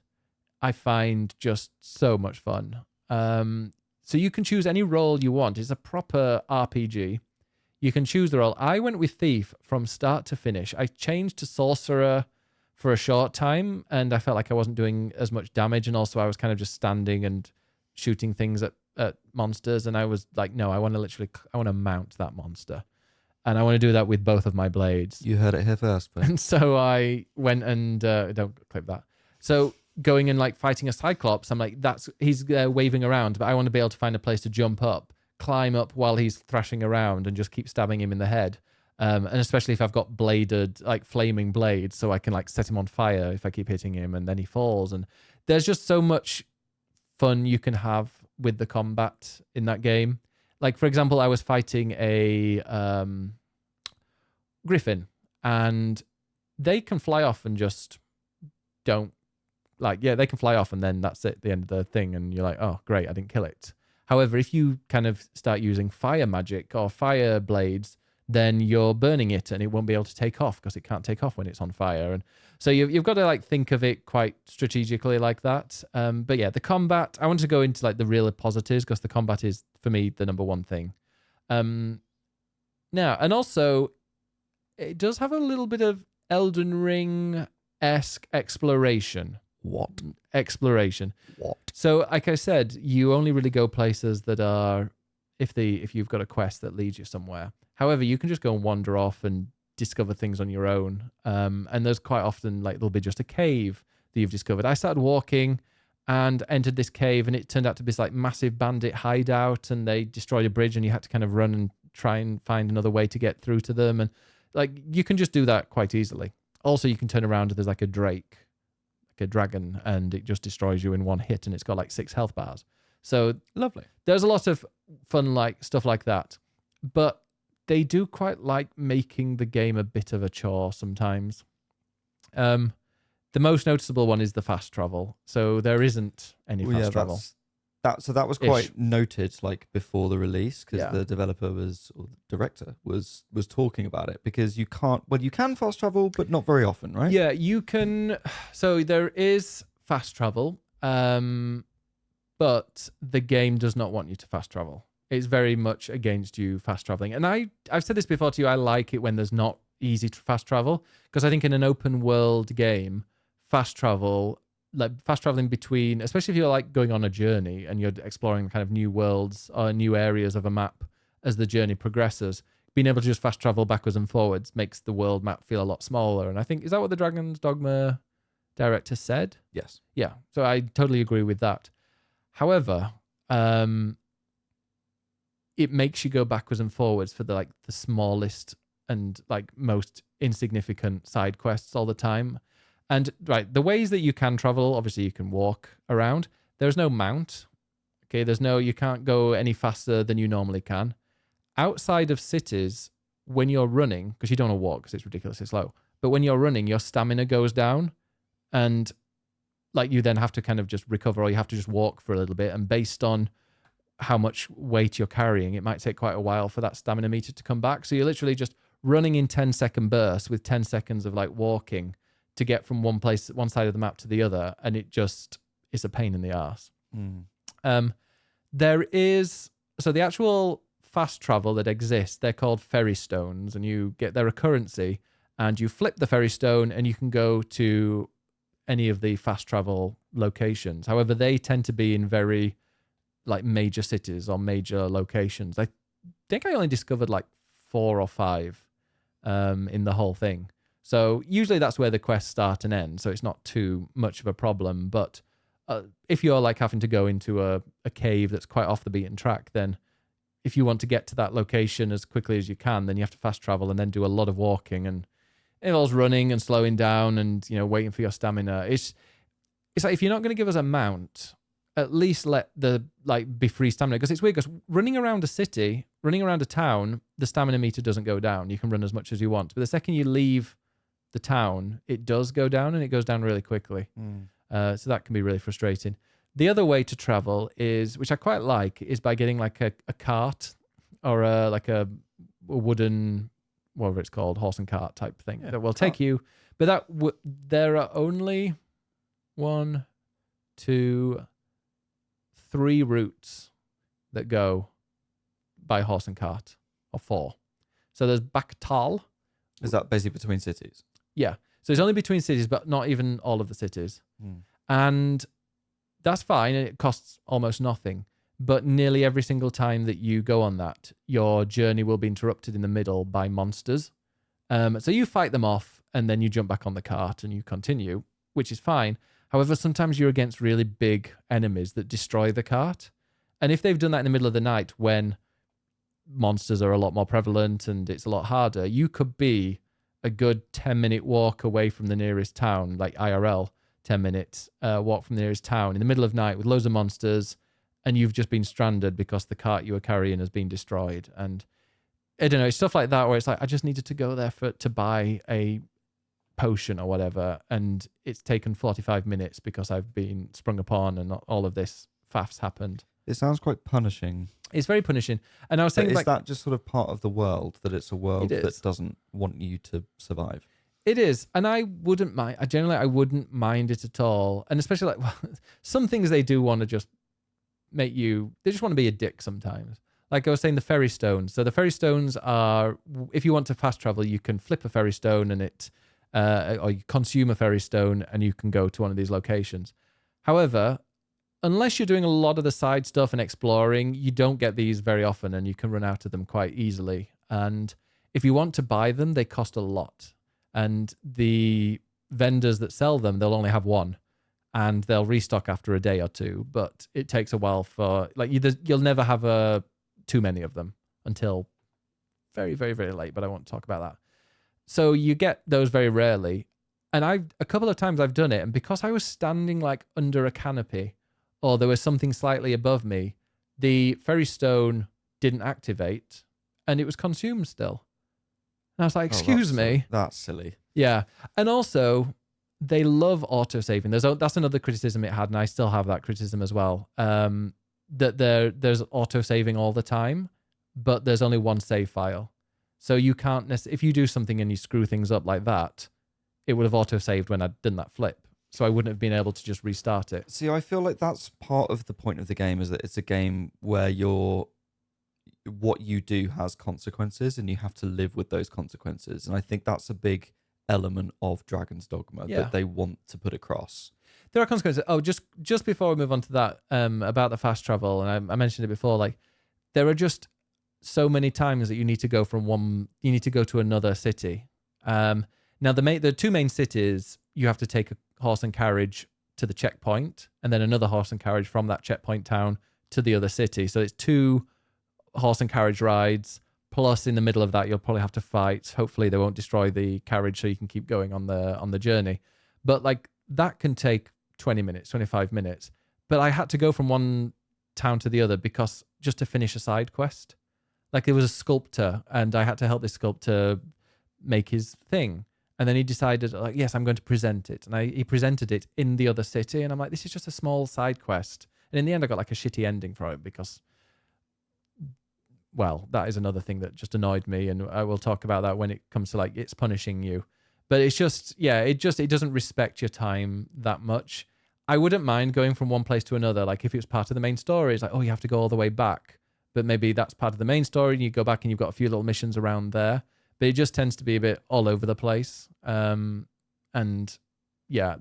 I find just so much fun. So you can choose any role you want. It's a proper RPG. You can choose the role. I went with Thief from start to finish. I changed to Sorcerer for a short time, and I felt like I wasn't doing as much damage, and also I was kind of just standing and shooting things at monsters, and I was like, no, I want to mount that monster, and I want to do that with both of my blades. You heard it here first. But... And so I went and don't clip that. So going and like fighting a Cyclops, I'm like, he's waving around, but I want to be able to find a place to jump up, climb up while he's thrashing around, and just keep stabbing him in the head. And especially if I've got bladed, like flaming blades, so I can like set him on fire if I keep hitting him and then he falls. And there's just so much fun you can have with the combat in that game. Like, for example, I was fighting a griffin, and they can fly off and just don't, like, yeah, they can fly off and then that's it, the end of the thing. And you're like, oh, great, I didn't kill it. However, if you kind of start using fire magic or fire blades, then you're burning it and it won't be able to take off because it can't take off when it's on fire. And so you've got to like think of it quite strategically like that. But yeah, the combat, I want to go into like the real positives because the combat is for me the number one thing. Now, and also it does have a little bit of Elden Ring-esque exploration. What? Exploration. What? So like I said, you only really go places that are, if you've got a quest that leads you somewhere. However, you can just go and wander off and discover things on your own. And there's quite often, like, there'll be just a cave that you've discovered. I started walking and entered this cave, and it turned out to be this, like, massive bandit hideout, and they destroyed a bridge, and you had to kind of run and try and find another way to get through to them. And, like, you can just do that quite easily. Also, you can turn around and there's, like, a dragon, and it just destroys you in one hit, and it's got, like, 6 health bars. So, lovely. There's a lot of fun, like, stuff like that. But they do quite like making the game a bit of a chore sometimes. The most noticeable one is the fast travel. So there isn't any fast travel. That was quite noted, like before the release, because the developer or the director was talking about it, because you can fast travel, but not very often, right? Yeah, you can. So there is fast travel, but the game does not want you to fast travel. It's very much against you fast traveling. And I've said this before to you, I like it when there's not easy to fast travel, because I think in an open world game, fast traveling between, especially if you're like going on a journey and you're exploring kind of new worlds or new areas of a map as the journey progresses, being able to just fast travel backwards and forwards makes the world map feel a lot smaller. And I think, is that what the Dragon's Dogma director said? Yes. Yeah. So I totally agree with that. However, it makes you go backwards and forwards for the smallest and like most insignificant side quests all the time. And right, the ways that you can travel, obviously you can walk around. There's no mount. Okay, you can't go any faster than you normally can. Outside of cities, when you're running, because you don't want to walk because it's ridiculously slow, but when you're running, your stamina goes down, and like you then have to kind of just recover, or you have to just walk for a little bit, and based on how much weight you're carrying, it might take quite a while for that stamina meter to come back. So you're literally just running in 10-second bursts with 10 seconds of like walking to get from one side of the map to the other, and it just is a pain in the arse. There is, so the actual fast travel that exists, they're called ferry stones, and they're a currency, and you flip the ferry stone and you can go to any of the fast travel locations. However, they tend to be in very like major cities or major locations. I think I only discovered like 4 or 5 in the whole thing. So usually that's where the quests start and end. So it's not too much of a problem. But if you're like having to go into a cave that's quite off the beaten track, then if you want to get to that location as quickly as you can, then you have to fast travel and then do a lot of walking, and it involves running and slowing down and, you know, waiting for your stamina. It's like, if you're not going to give us a mount, at least let the be free stamina, because it's weird, because running around a city, running around a town, the stamina meter doesn't go down. You can run as much as you want, but the second you leave the town, it does go down, and it goes down really quickly. So that can be really frustrating. The other way to travel is, which I quite like, is by getting like a cart or a wooden, whatever it's called, horse and cart type thing that will take you. But there are only 1, 2, 3 routes that go by horse and cart, or 4. So there's Baktal. Is that basically between cities? Yeah. So it's only between cities, but not even all of the cities. And that's fine. And it costs almost nothing. But nearly every single time that you go on that, your journey will be interrupted in the middle by monsters. So you fight them off, and then you jump back on the cart and you continue, which is fine. However, sometimes you're against really big enemies that destroy the cart. And if they've done that in the middle of the night when monsters are a lot more prevalent and it's a lot harder, you could be a good 10-minute walk away from the nearest town, like IRL, 10 minutes walk from the nearest town in the middle of night with loads of monsters, and you've just been stranded because the cart you were carrying has been destroyed. And I don't know, it's stuff like that where it's like, I just needed to go there to buy a potion or whatever, and it's taken 45 minutes because I've been sprung upon and all of this faff's happened. It sounds quite punishing. It's very punishing. And I was saying, is that just sort of part of the world, that it's a world that doesn't want you to survive? It is. And I wouldn't mind. I wouldn't mind it at all. And especially like, well, some things they do want to just make you, they just want to be a dick sometimes. Like I was saying, the ferry stones. So the ferry stones are, if you want to fast travel, you can flip a ferry stone and or you consume a ferry stone and you can go to one of these locations. However, unless you're doing a lot of the side stuff and exploring, you don't get these very often, and you can run out of them quite easily. And if you want to buy them, they cost a lot. And the vendors that sell them, they'll only have one, and they'll restock after a day or two. But it takes a while for, like, you'll never have too many of them until very, very, very late. But I won't talk about that. So you get those very rarely. And a couple of times I've done it, and because I was standing like under a canopy, or there was something slightly above me, the ferry stone didn't activate, and it was consumed still. And I was like, excuse me. That's silly. Yeah. And also, they love autosaving. That's another criticism it had, and I still have that criticism as well, that there's autosaving all the time, but there's only one save file. So you can't if you do something and you screw things up like that, it would have autosaved when I'd done that flip. So I wouldn't have been able to just restart it. See, I feel like that's part of the point of the game, is that it's a game where what you do has consequences, and you have to live with those consequences. And I think that's a big element of Dragon's Dogma that they want to put across. There are consequences. Oh, just before we move on to that, about the fast travel, and I mentioned it before, like, there are just so many times that you need to go to another city. Now the 2 main cities, you have to take a horse and carriage to the checkpoint, and then another horse and carriage from that checkpoint town to the other city. So it's 2 horse and carriage rides, plus in the middle of that you'll probably have to fight. Hopefully they won't destroy the carriage so you can keep going on the journey. But like, that can take 20 minutes, 25 minutes. But I had to go from one town to the other because just to finish a side quest. Like, there was a sculptor, and I had to help this sculptor make his thing. And then he decided, like, yes, I'm going to present it. And he presented it in the other city. And I'm like, this is just a small side quest. And in the end, I got like a shitty ending for it because, well, that is another thing that just annoyed me. And I will talk about that when it comes to, like, it's punishing you. But it's just, it doesn't respect your time that much. I wouldn't mind going from one place to another. Like, if it was part of the main story, it's like, oh, you have to go all the way back. But maybe that's part of the main story, and you go back and you've got a few little missions around there. But it just tends to be a bit all over the place. And yeah,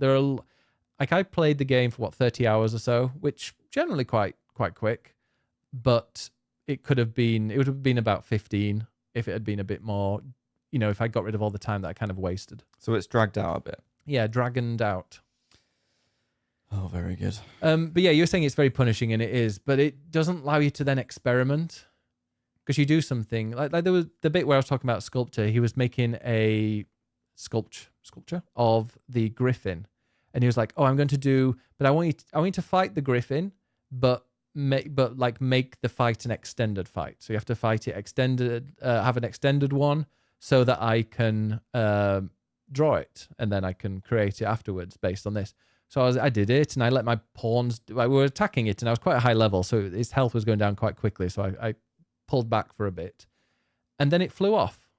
I played the game for 30 hours or so, which generally quite quick, but it would have been about 15 if it had been a bit more if I got rid of all the time that I kind of wasted. So it's dragged out a bit. Yeah, dragoned out. Oh, very good. But yeah, you're saying it's very punishing, and it is, but it doesn't allow you to then experiment. Because you do something like there was the bit where I was talking about sculptor. He was making a sculpture of the griffin, and he was like, "Oh, I'm going to do, but I want you to fight the griffin, but make the fight an extended fight. So you have to fight it extended, have an extended one, so that I can draw it, and then I can create it afterwards based on this." So I did it, and I let my pawns. We were attacking it, and I was quite a high level, so his health was going down quite quickly. So I pulled back for a bit, and then it flew off.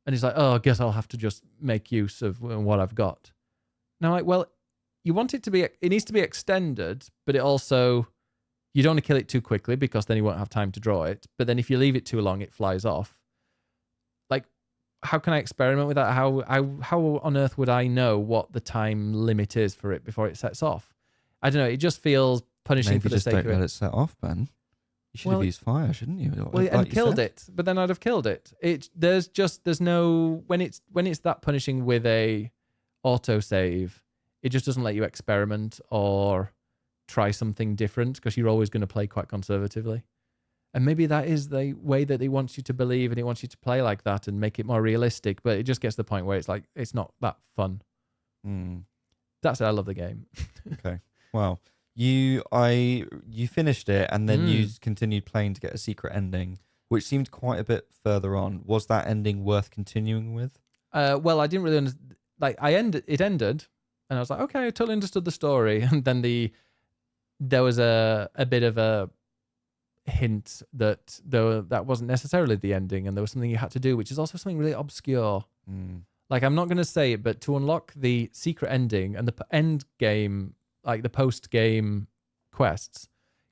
And he's like, "Oh, I guess I'll have to just make use of what I've got." And I'm like, "Well, you want it to be, it needs to be extended, but it also, you don't want to kill it too quickly because then you won't have time to draw it. But then if you leave it too long, it flies off. Like, how can I experiment with that? How on earth would I know what the time limit is for it before it sets off? I don't know. It just feels punishing for the sake of it. Maybe just don't let it set off, Ben. You should have used fire, shouldn't you? Well, and killed it, but then I'd have killed it. There's no, when it's that punishing with a autosave, it just doesn't let you experiment or try something different because you're always going to play quite conservatively. And maybe that is the way that they want you to believe, and it wants you to play like that and make it more realistic. But it just gets to the point where it's like, it's not that fun. That's it. I love the game. Okay. Wow. You finished it, and then you continued playing to get a secret ending, which seemed quite a bit further on. Was that ending worth continuing with? Well, I didn't really it ended, and I was like, okay, I totally understood the story. And then there was a bit of a hint that that wasn't necessarily the ending, and there was something you had to do, which is also something really obscure. Like, I'm not going to say it, but to unlock the secret ending and the end game, like the post game quests,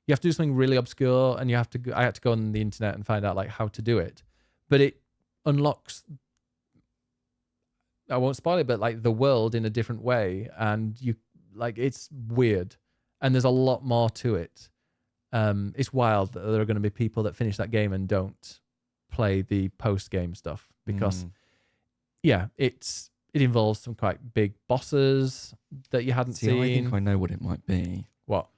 you have to do something really obscure, and I had to go on the internet and find out like how to do it. But it unlocks, I won't spoil it, but like the world in a different way, and it's weird, and there's a lot more to it. It's wild that there are going to be people that finish that game and don't play the post game stuff because it involves some quite big bosses that you hadn't seen. I think I know what it might be. What?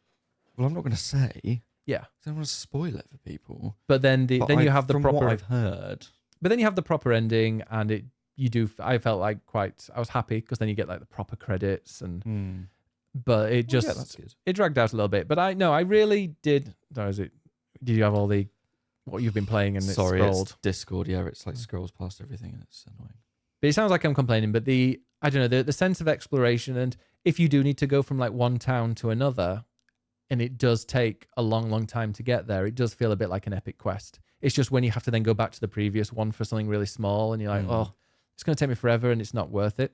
Well, I'm not going to say. Yeah. I don't want to spoil it for people. But then you have the proper. From what I've heard. But then you have the proper ending, and I felt like I was happy because then you get like the proper credits, and but it just that's good. It dragged out a little bit. But I really did. Did you have all the what you've been playing and Sorry, it's scrolled? It's Discord. Yeah, it's like scrolls past everything, and it's annoying. But it sounds like I'm complaining. But I don't know, the sense of exploration, and if you do need to go from like one town to another, and it does take a long, long time to get there, it does feel a bit like an epic quest. It's just when you have to then go back to the previous one for something really small, and you're like, oh, it's going to take me forever, and it's not worth it.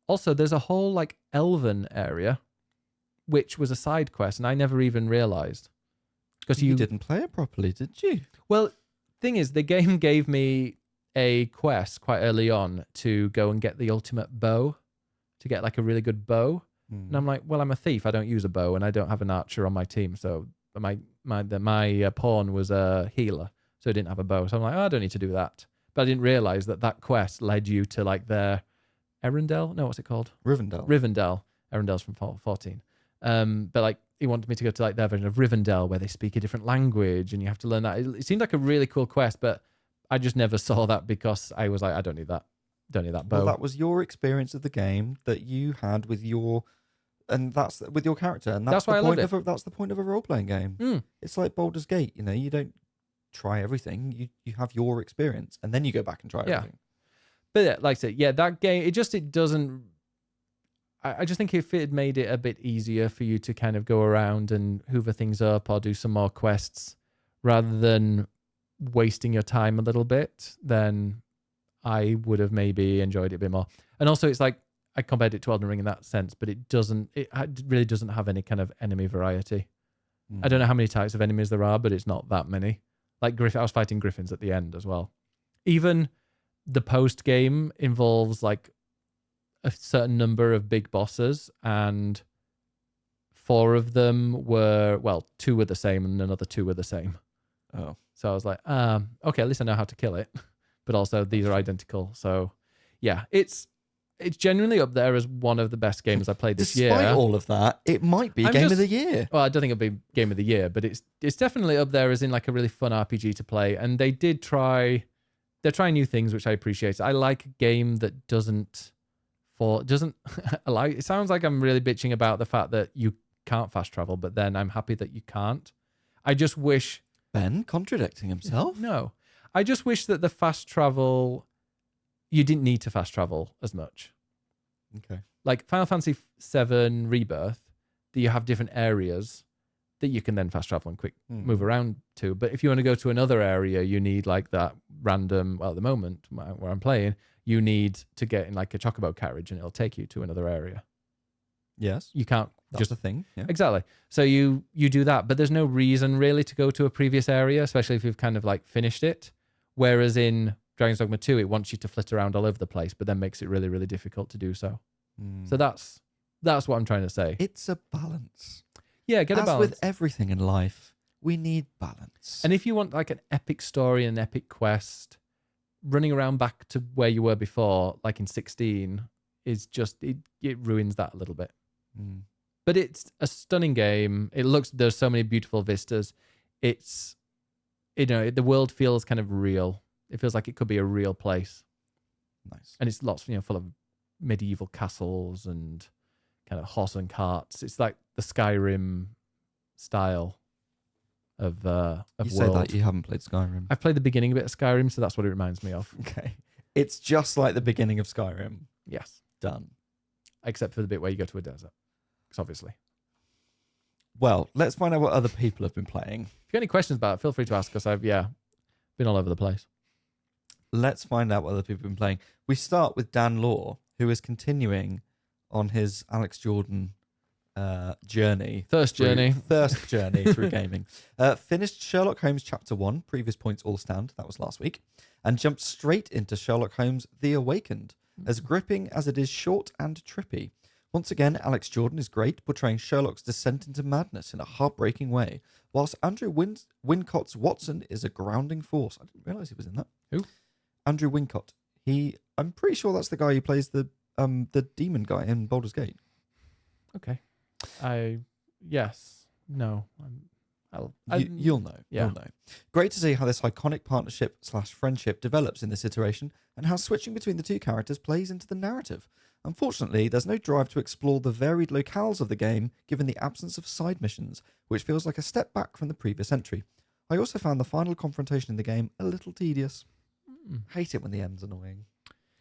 Also, there's a whole like elven area, which was a side quest, and I never even realized. Because you didn't play it properly, did you? Well, thing is, the game gave me a quest quite early on to go and get the ultimate bow, to get like a really good bow. And I'm like, well, I'm a thief. I don't use a bow, and I don't have an archer on my team. So my pawn was a healer, so I didn't have a bow. So I'm like, oh, I don't need to do that. But I didn't realize that quest led you to like their Arendelle. No, what's it called? Rivendell. Arendelle's from 14. But like he wanted me to go to like their version of Rivendell, where they speak a different language, and you have to learn that. It seemed like a really cool quest, but I just never saw that because I was like, I don't need that. Don't need that bow. Well, that was your experience of the game that you had with your, and that's with your character, and that's why the I loved point it. of that's the point of a role playing game. It's like Baldur's Gate. You don't try everything. You have your experience, and then you go back and try everything. But yeah, like I said, that game, it doesn't. I just think if it had made it a bit easier for you to kind of go around and hoover things up or do some more quests, rather than wasting your time a little bit, then I would have maybe enjoyed it a bit more. And also, it's like I compared it to Elden Ring in that sense, but it really doesn't have any kind of enemy variety. I don't know how many types of enemies there are, but it's not that many. Like I was fighting griffins at the end as well. Even the post game involves like a certain number of big bosses, and 4 of them were, well, 2 were the same and another 2 were the same. Oh. So I was like, okay, at least I know how to kill it. but also these are identical. So yeah, it's genuinely up there as one of the best games I played this year. Despite all of that, it might be Game of the Year. Well, I don't think it'll be Game of the Year, but it's definitely up there as in like a really fun RPG to play. And they're trying new things, which I appreciate. I like a game that doesn't allow. It sounds like I'm really bitching about the fact that you can't fast travel, but then I'm happy that you can't. I just wish Ben contradicting himself. No, I just wish that the fast travel, you didn't need to fast travel as much. Okay. Like Final Fantasy VII Rebirth, that you have different areas that you can then fast travel and quick move around to. But if you want to go to another area, you need like that random, well, at the moment where I'm playing, you need to get in like a chocobo carriage and it'll take you to another area. Yes. You can't That's a thing. Yeah. Exactly. So you do that, but there's no reason really to go to a previous area, especially if you've kind of like finished it. Whereas in Dragon's Dogma 2, it wants you to flit around all over the place, but then makes it really, really difficult to do so. So that's what I'm trying to say. It's a balance. Yeah, get a balance. As with everything in life, we need balance. And if you want like an epic story, an epic quest, running around back to where you were before, like in 16, is just, it ruins that a little bit. But it's a stunning game. There's so many beautiful vistas. It's, the world feels kind of real. It feels like it could be a real place. Nice. And it's lots, full of medieval castles and kind of horse and carts. It's like the Skyrim style of you say world. that you haven't played Skyrim. I've played the beginning bit of Skyrim, so that's what it reminds me of. Okay. It's just like the beginning of Skyrim. Yes. Done. Except for the bit where you go to a desert. Because obviously. Well, let's find out what other people have been playing. If you've got any questions about it, feel free to ask us. I've been all over the place. Let's find out what other people have been playing. We start with Dan Law, who is continuing on his Alex Jordan journey. Thirst journey through gaming. Finished Sherlock Holmes Chapter 1, previous points all stand, that was last week, and jumped straight into Sherlock Holmes The Awakened, as gripping as it is short and trippy. Once again, Alex Jordan is great, portraying Sherlock's descent into madness in a heartbreaking way, whilst Andrew Wincott's Watson is a grounding force. I didn't realise he was in that. Who? Andrew Wincott. I'm pretty sure that's the guy who plays the demon guy in Baldur's Gate. Okay. No. You'll know. Yeah. You'll know. Great to see how this iconic partnership/friendship develops in this iteration, and how switching between the two characters plays into the narrative. Unfortunately, there's no drive to explore the varied locales of the game, given the absence of side missions, which feels like a step back from the previous entry. I also found the final confrontation in the game a little tedious. Hate it when the end's annoying.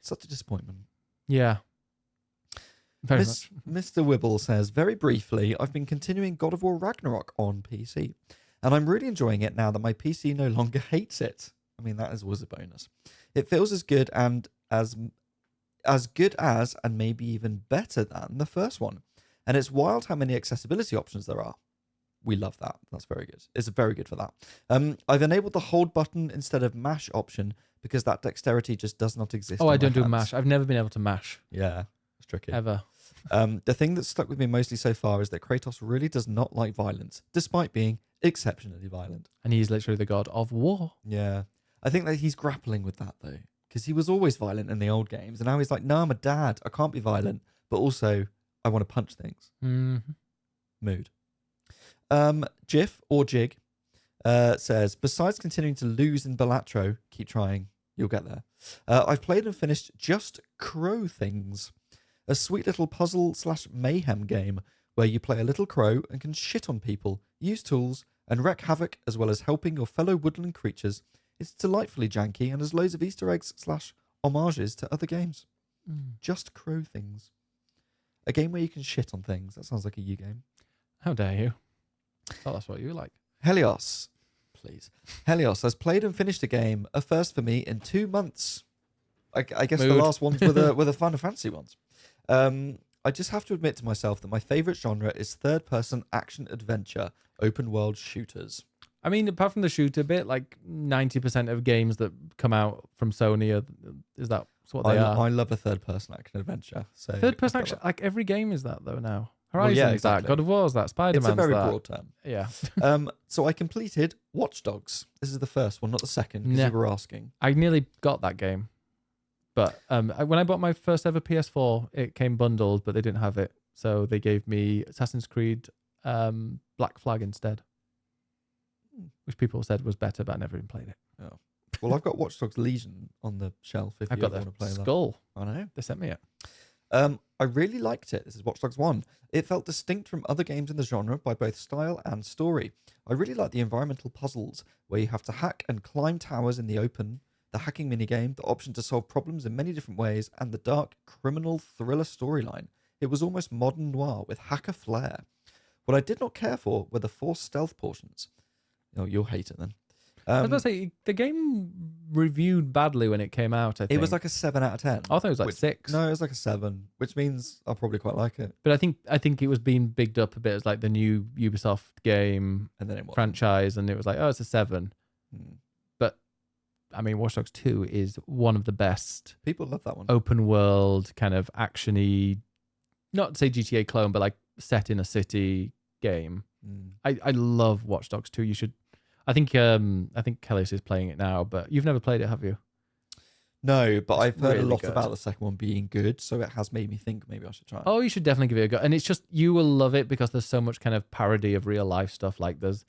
Such a disappointment. Yeah. Very much. Mr. Wibble says, very briefly, I've been continuing God of War Ragnarok on PC, and I'm really enjoying it now that my PC no longer hates it. I mean, that was a bonus. It feels as good and and maybe even better than the first one. And it's wild how many accessibility options there are. We love that. That's very good. It's very good for that. I've enabled the hold button instead of mash option because that dexterity just does not exist. Oh, I don't do mash. I've never been able to mash. Yeah, it's tricky. Ever. The thing that's stuck with me mostly so far is that Kratos really does not like violence, despite being exceptionally violent. And he's literally the god of war. Yeah. I think that he's grappling with that, though, because he was always violent in the old games, and now he's like, no, I'm a dad. I can't be violent, but also I want to punch things. Mm-hmm. Mood. Jif, or Jig, says, besides continuing to lose in Balatro, keep trying, you'll get there. I've played and finished Just Crow Things, a sweet little puzzle/mayhem game where you play a little crow and can shit on people, use tools, and wreak havoc, as well as helping your fellow woodland creatures. It's delightfully janky and has loads of Easter eggs/homages to other games. Just Crow Things. A game where you can shit on things. That sounds like a you game. How dare you? Oh, that's what you like. Helios, please. Helios has played and finished a game, a first for me in 2 months. I guess Mood. the last ones were the Final Fantasy ones. I just have to admit to myself that my favourite genre is third-person action-adventure, open-world shooters. I mean, apart from the shooter bit, like 90% of games that come out from Sony is that what they are. I love a third-person action-adventure. So Third-person action, like every game is that though now. Horizon's yeah, that, exactly. God of War's that, Spider-Man's It's a very that. broad term. Yeah. So I completed Watch Dogs. This is the first one, not the second, because No. you were asking. I nearly got that game. But when I bought my first ever PS4, it came bundled, but they didn't have it. So they gave me Assassin's Creed Black Flag instead, which people said was better, but I never even played it. Oh. Well, I've got Watch Dogs Legion on the shelf if I've you got want the to play that. skull. I know. They sent me it. I really liked it. This is Watch Dogs 1. It felt distinct from other games in the genre by both style and story. I really like the environmental puzzles where you have to hack and climb towers in the open, the hacking minigame, the option to solve problems in many different ways, and the dark criminal thriller storyline. It was almost modern noir with hacker flair. What I did not care for were the forced stealth portions. Oh, you'll hate it then. I was going to say, the game reviewed badly when it came out, I think. It was like a 7 out of 10. I thought it was like 6. No, it was like a 7, which means I'll probably quite like it. But I think it was being bigged up a bit as like the new Ubisoft game And then it was. franchise, and it was like, oh, it's a 7. But I mean, Watch Dogs 2 is one of the best People love that one. open world kind of actiony, not to say GTA clone, but like set in a city game. I love Watch Dogs 2. You should. I think Kellis is playing it now, but you've never played it, have you? No, but I've heard really a lot good. about the second one being good, so it has made me think maybe I should try it. Oh, you should definitely give it a go. And it's just, you will love it because there's so much kind of parody of real life stuff. Like there's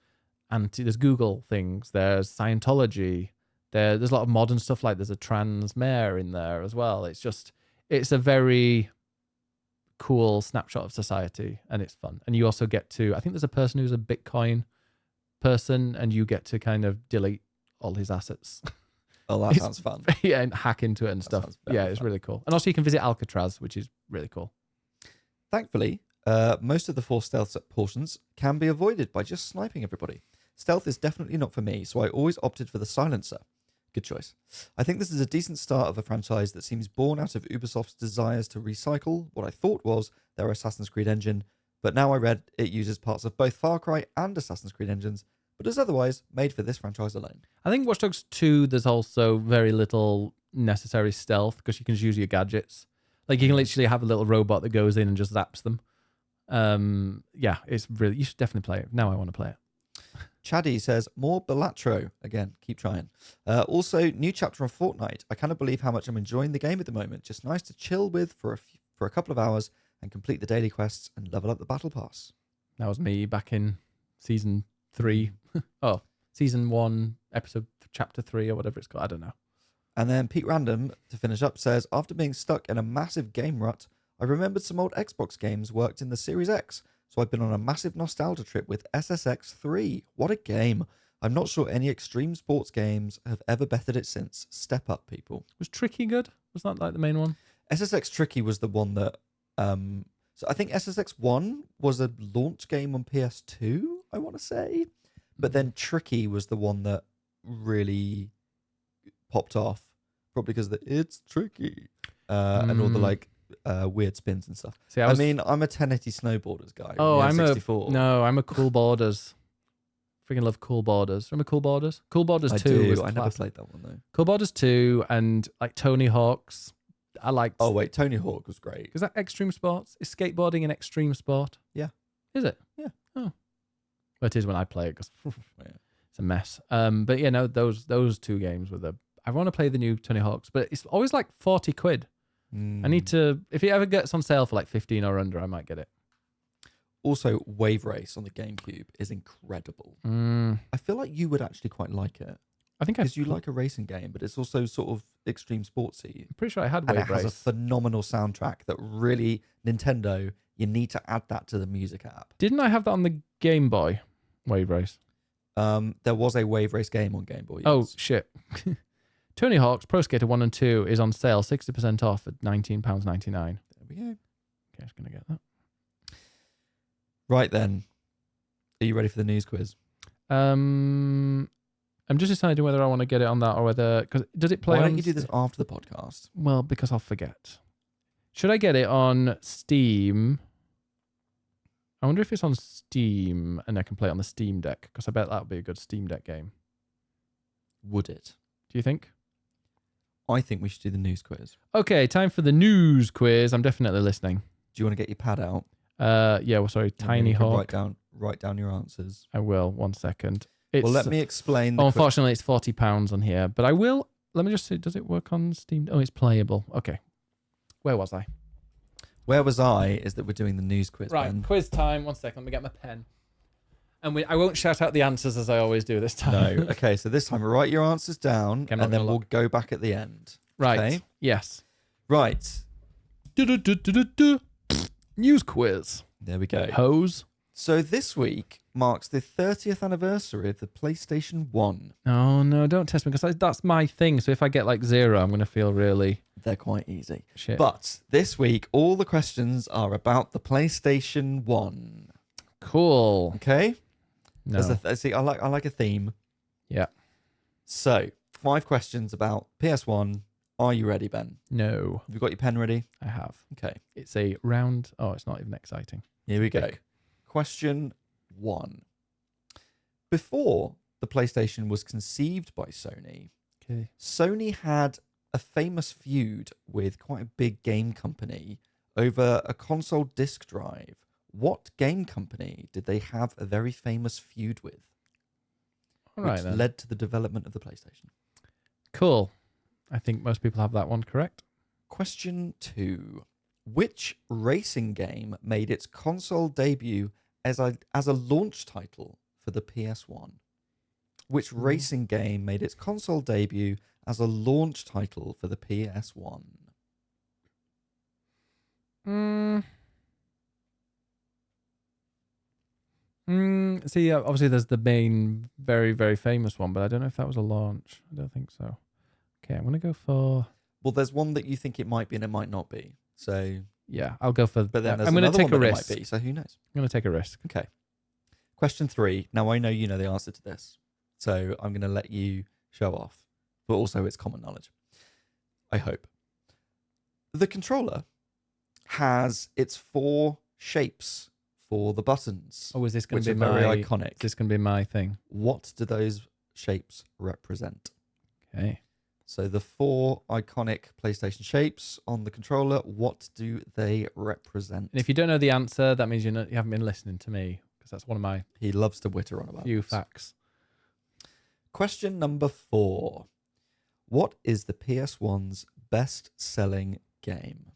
Google things, there's Scientology, there's a lot of modern stuff. Like there's a trans mayor in there as well. It's a very cool snapshot of society, and it's fun. And you also get to, I think there's a person who's a Bitcoin person, and you get to kind of delete all his assets. Oh, that sounds fun. Yeah, and hack into it and stuff. Yeah, it's really cool. And also you can visit Alcatraz, which is really cool. Thankfully, most of the forced stealth portions can be avoided by just sniping everybody. Stealth is definitely not for me, so I always opted for the silencer. Good choice. I think this is a decent start of a franchise that seems born out of Ubisoft's desires to recycle what I thought was their Assassin's Creed engine, but now I read it uses parts of both Far Cry and Assassin's Creed engines, but is otherwise made for this franchise alone. I think Watch Dogs 2, there's also very little necessary stealth because you can just use your gadgets. Like you can literally have a little robot that goes in and just zaps them. Yeah, it's really, you should definitely play it. Now I want to play it. Chaddy says, more Balatro. Again, keep trying. Also, new chapter on Fortnite. I cannot believe how much I'm enjoying the game at the moment. Just nice to chill with for a couple of hours and complete the daily quests and level up the battle pass. That was me back in season 3. Oh, season 1, chapter 3 or whatever it's called. I don't know. And then Pete Random, to finish up, says, after being stuck in a massive game rut, I remembered some old Xbox games worked in the Series X. So I've been on a massive nostalgia trip with SSX 3. What a game. I'm not sure any extreme sports games have ever bettered it since. Step up, people. Was Tricky good? Was that like the main one? SSX Tricky was the one that... so I think SSX 1 was a launch game on PS2, I want to say. But then Tricky was the one that really popped off. Probably because it's tricky. And all the like... weird spins and stuff. See, I mean, I'm a 1080 snowboarders guy. Oh, I'm a 64. I'm a Cool Borders. Freaking love Cool Borders. Remember Cool Borders? Cool Borders 2 was I never classic. played that one though. Cool Borders 2 and like Tony Hawk's. I liked. Oh wait, Tony Hawk was great. Is that extreme sports? Is skateboarding an extreme sport? Yeah. Is it? Yeah. Oh. Well, it is when I play it because Yeah. it's a mess. But yeah, no, those two games were I want to play the new Tony Hawk's, but it's always like 40 quid. I need to, if it ever gets on sale for like 15 or under, I might get it. Also, Wave Race on the GameCube is incredible. I feel like you would actually quite like it. I think because you like a racing game, but it's also sort of extreme sportsy. I'm pretty sure I had and Wave it Race. has a phenomenal soundtrack that really Nintendo. You need to add that to the music app. Didn't I have that on the Game Boy? Wave Race. There was a Wave Race game on Game Boy. Yes. Oh shit. Tony Hawk's Pro Skater 1 and 2 is on sale 60% off at £19.99. There we go. Okay, I'm just going to get that. Right then. Are you ready for the news quiz? I'm just deciding whether I want to get it on that or whether... Because does it play Why on... don't you do this after the podcast? Well, because I'll forget. Should I get it on Steam? I wonder if it's on Steam and I can play it on the Steam Deck, because I bet that would be a good Steam Deck game. Would it? Do you think? I think we should do the news quiz. Okay, time for the news quiz. I'm definitely listening. Do you want to get your pad out? Yeah, well, sorry, Tiny You can Hawk. write down your answers. I will. 1 second. It's, Well, let me explain. unfortunately, it's £40 on here, but I will. Let me just see. Does it work on Steam? Oh, it's playable. Okay. Where was I? Where was I? Is that we're doing the news quiz, Right, Ben. quiz time. 1 second. Let me get my pen. And I won't shout out the answers as I always do this time. No. Okay, so this time write your answers down, Okay, I'm not and then gonna we'll look. go back at the end. Right. Okay? Yes. Right. Du-du-du-du-du-du. News quiz. There we go. Hose. So this week marks the 30th anniversary of the PlayStation 1. Oh, no, don't test me because that's my thing. So if I get like 0, I'm going to feel really They're quite easy. shit. But this week, all the questions are about the PlayStation 1. Cool. Okay? No. See, I like a theme. Yeah. So, 5 questions about PS1. Are you ready, Ben? No, Have you got your pen ready? I have. Okay. It's a round. Oh, it's not even exciting. Here we go. Pick. Question 1. Before the PlayStation was conceived by Sony, Okay. Sony had a famous feud with quite a big game company over a console disk drive. What game company did they have a very famous feud with? All right, which then. led to the development of the PlayStation. Cool. I think most people have that one correct. Question 2. Which racing game made its console debut as a launch title for the PS1? Which racing game made its console debut as a launch title for the PS1? See, obviously there's the main, very, very famous one, but I don't know if that was a launch. I don't think so. Okay, I'm going to go for... Well, there's one that you think it might be and it might not be. So, Yeah, I'll go for... but then there's I'm going to another take one a that risk. it might be. So who knows? I'm going to take a risk. Okay. Question 3. Now I know you know the answer to this, so I'm going to let you show off. But also it's common knowledge. I hope. The controller has its 4 shapes for the buttons, Oh, is this going which to are be very Is iconic. this going to be my thing? What do those shapes represent? Okay. So the 4 iconic PlayStation shapes on the controller, what do they represent? And if you don't know the answer, that means you haven't been listening to me, because that's one of my He loves to witter on about few this. facts. Question number 4. What is the PS1's best-selling game?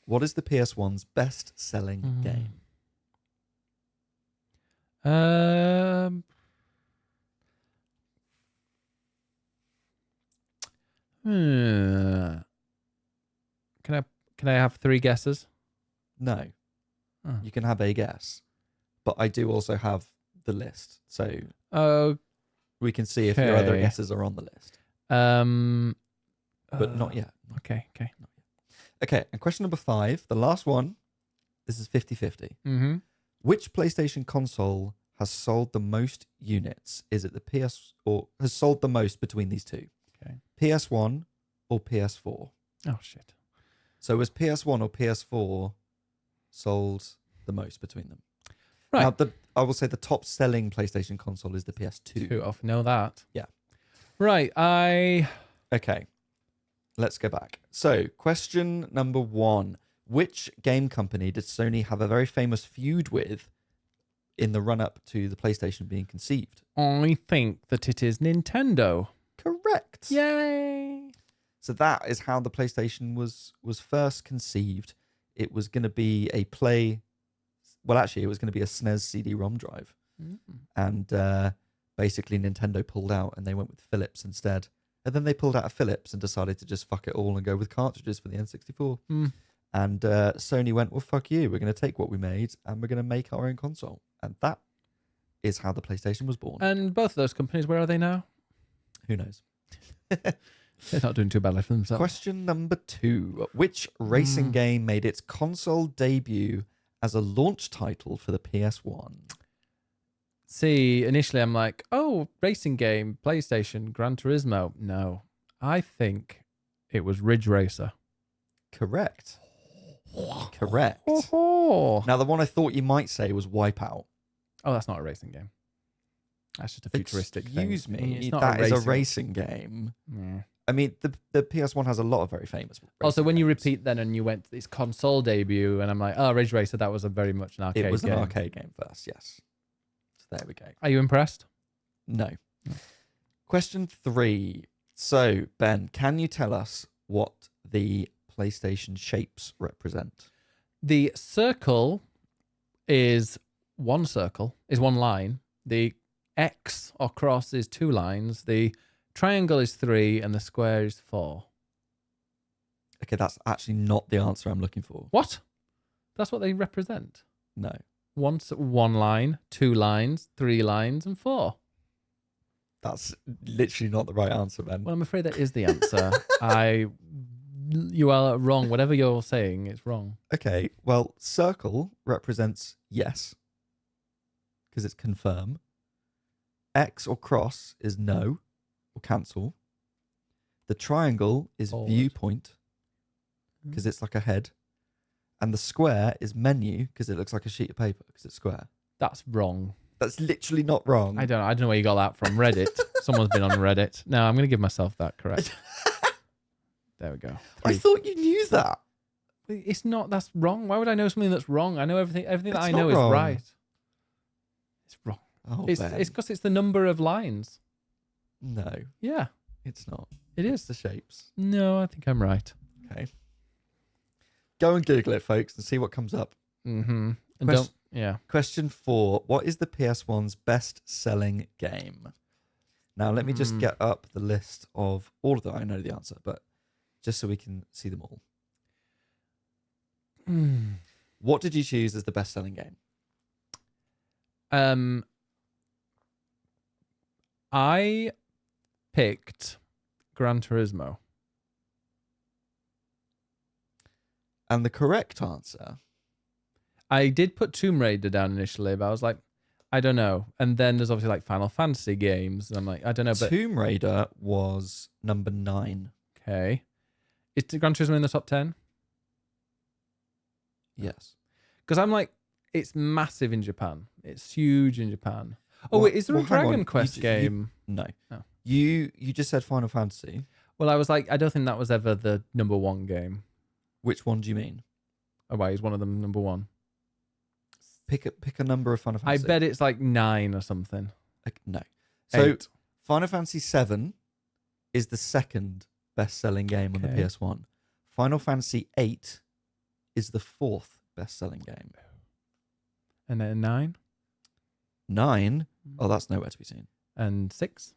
What is the PS1's best-selling game? Can I have 3 guesses? No. Oh. You can have a guess. But I do also have the list. So we can see if your other Okay. guesses are on the list. But not yet. Okay. Okay, and question number 5, the last one. This is 50-50. Mm-hmm. Which PlayStation console has sold the most units? Is it the PS or has sold the most between these two? Okay. PS1 or PS4? Oh shit. So was PS1 or PS4 sold the most between them? Right. Now, I will say the top selling PlayStation console is the PS2. 2 off. Know that. Yeah. Right. Okay. Let's go back. So, question number 1. Which game company did Sony have a very famous feud with in the run-up to the PlayStation being conceived? I think that it is Nintendo. Correct. Yay. So that is how the PlayStation was first conceived. It was going to be it was going to be a SNES CD-ROM drive. And basically Nintendo pulled out and they went with Philips instead. And then they pulled out of Philips and decided to just fuck it all and go with cartridges for the N64. And Sony went, well, fuck you. We're going to take what we made and we're going to make our own console. And that is how the PlayStation was born. And both of those companies, where are they now? Who knows? They're not doing too badly for themselves. Question number 2. Which racing game made its console debut as a launch title for the PS1? See, initially I'm like, oh, racing game, PlayStation, Gran Turismo. No, I think it was Ridge Racer. Correct. Correct. Oh, Now, the one I thought you might say was Wipeout. that's not a racing game. That's just a futuristic thing. Excuse me, It's not that is a racing. racing game. Yeah. I mean, the PS1 has a lot of very famous. Also, racing when you games. repeat then and you went to its console debut, and I'm like, oh, Ridge Racer, that was a very much an arcade game. It was an arcade game first, yes. So there we go. Are you impressed? No. Question 3. So, Ben, can you tell us what the PlayStation shapes represent? The circle is one line. The X or cross is 2 lines. The triangle is 3, and the square is 4. Okay, that's actually not the answer I'm looking for. What? That's what they represent. No. One line, 2 lines, 3 lines, and 4. That's literally not the right answer, Ben. Well, I'm afraid that is the answer. You are wrong. Whatever you're saying, it's wrong. Okay, well, circle represents yes, because it's confirm. X or cross is no, or cancel. The triangle is Forward. viewpoint, because it's like a head. And the square is menu, because it looks like a sheet of paper, because it's square. That's wrong. That's literally not wrong. I don't know where you got that from. Reddit. Someone's been on Reddit. No, I'm going to give myself that correct. There we go. I thought you knew that. It's not. That's wrong. Why would I know something that's wrong? I know everything. Everything that It's I not know wrong. is right. It's wrong. Oh, It's Ben. because it's the number of lines. No, Yeah, it's not. it It's is. the shapes. No, I think I'm right. Okay. Go and Google it, folks, and see what comes up. Mm-hmm. And Quest- don't. Yeah. Question 4. What is the PS1's best-selling game? Now, let me just get up the list of all of them. I know the answer, but just so we can see them all. What did you choose as the best-selling game? I picked Gran Turismo. And the correct answer... I did put Tomb Raider down initially, but I was like, I don't know. And then there's obviously like Final Fantasy games, and I'm like, I don't know. But Tomb Raider was number 9. okay, is Gran Turismo in the top 10? Yes. Because I'm like, it's massive in Japan. It's huge in Japan. Oh Well- wait, is there well, a hang on. Dragon You Quest ju- you- game? No. Oh. You just said Final Fantasy. Well, I was like, I don't think that was ever the number 1 game. Which one do you mean? Oh, why is one of them number 1? Pick a number of Final I Fantasy. bet it's like 9 or something. No. So 8. Final Fantasy 7 is the second best-selling game on the Okay. PS1. Final Fantasy 8 is the 4th best-selling game. And then 9 9, oh, that's nowhere to be seen. and 6.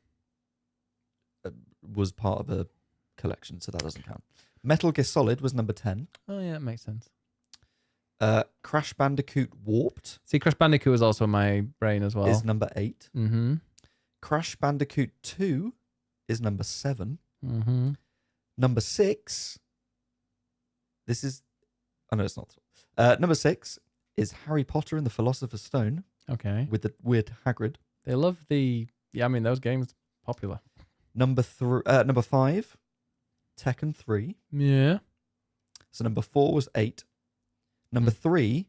Was part of a collection, so that doesn't count. Metal Gear Solid was number 10. Oh yeah, it makes sense. Crash Bandicoot Warped See, Crash Bandicoot was also in my brain as well. is number 8. Mm-hmm. Crash Bandicoot 2 is number 7. Mm-hmm. Number 6. This is... Oh, no, it's not. Number 6 is Harry Potter and the Philosopher's Stone Okay. with the weird Hagrid. They love the... Yeah, I mean, those games popular. Number 5, Tekken 3. Yeah. So number 4 was 8. Number 3,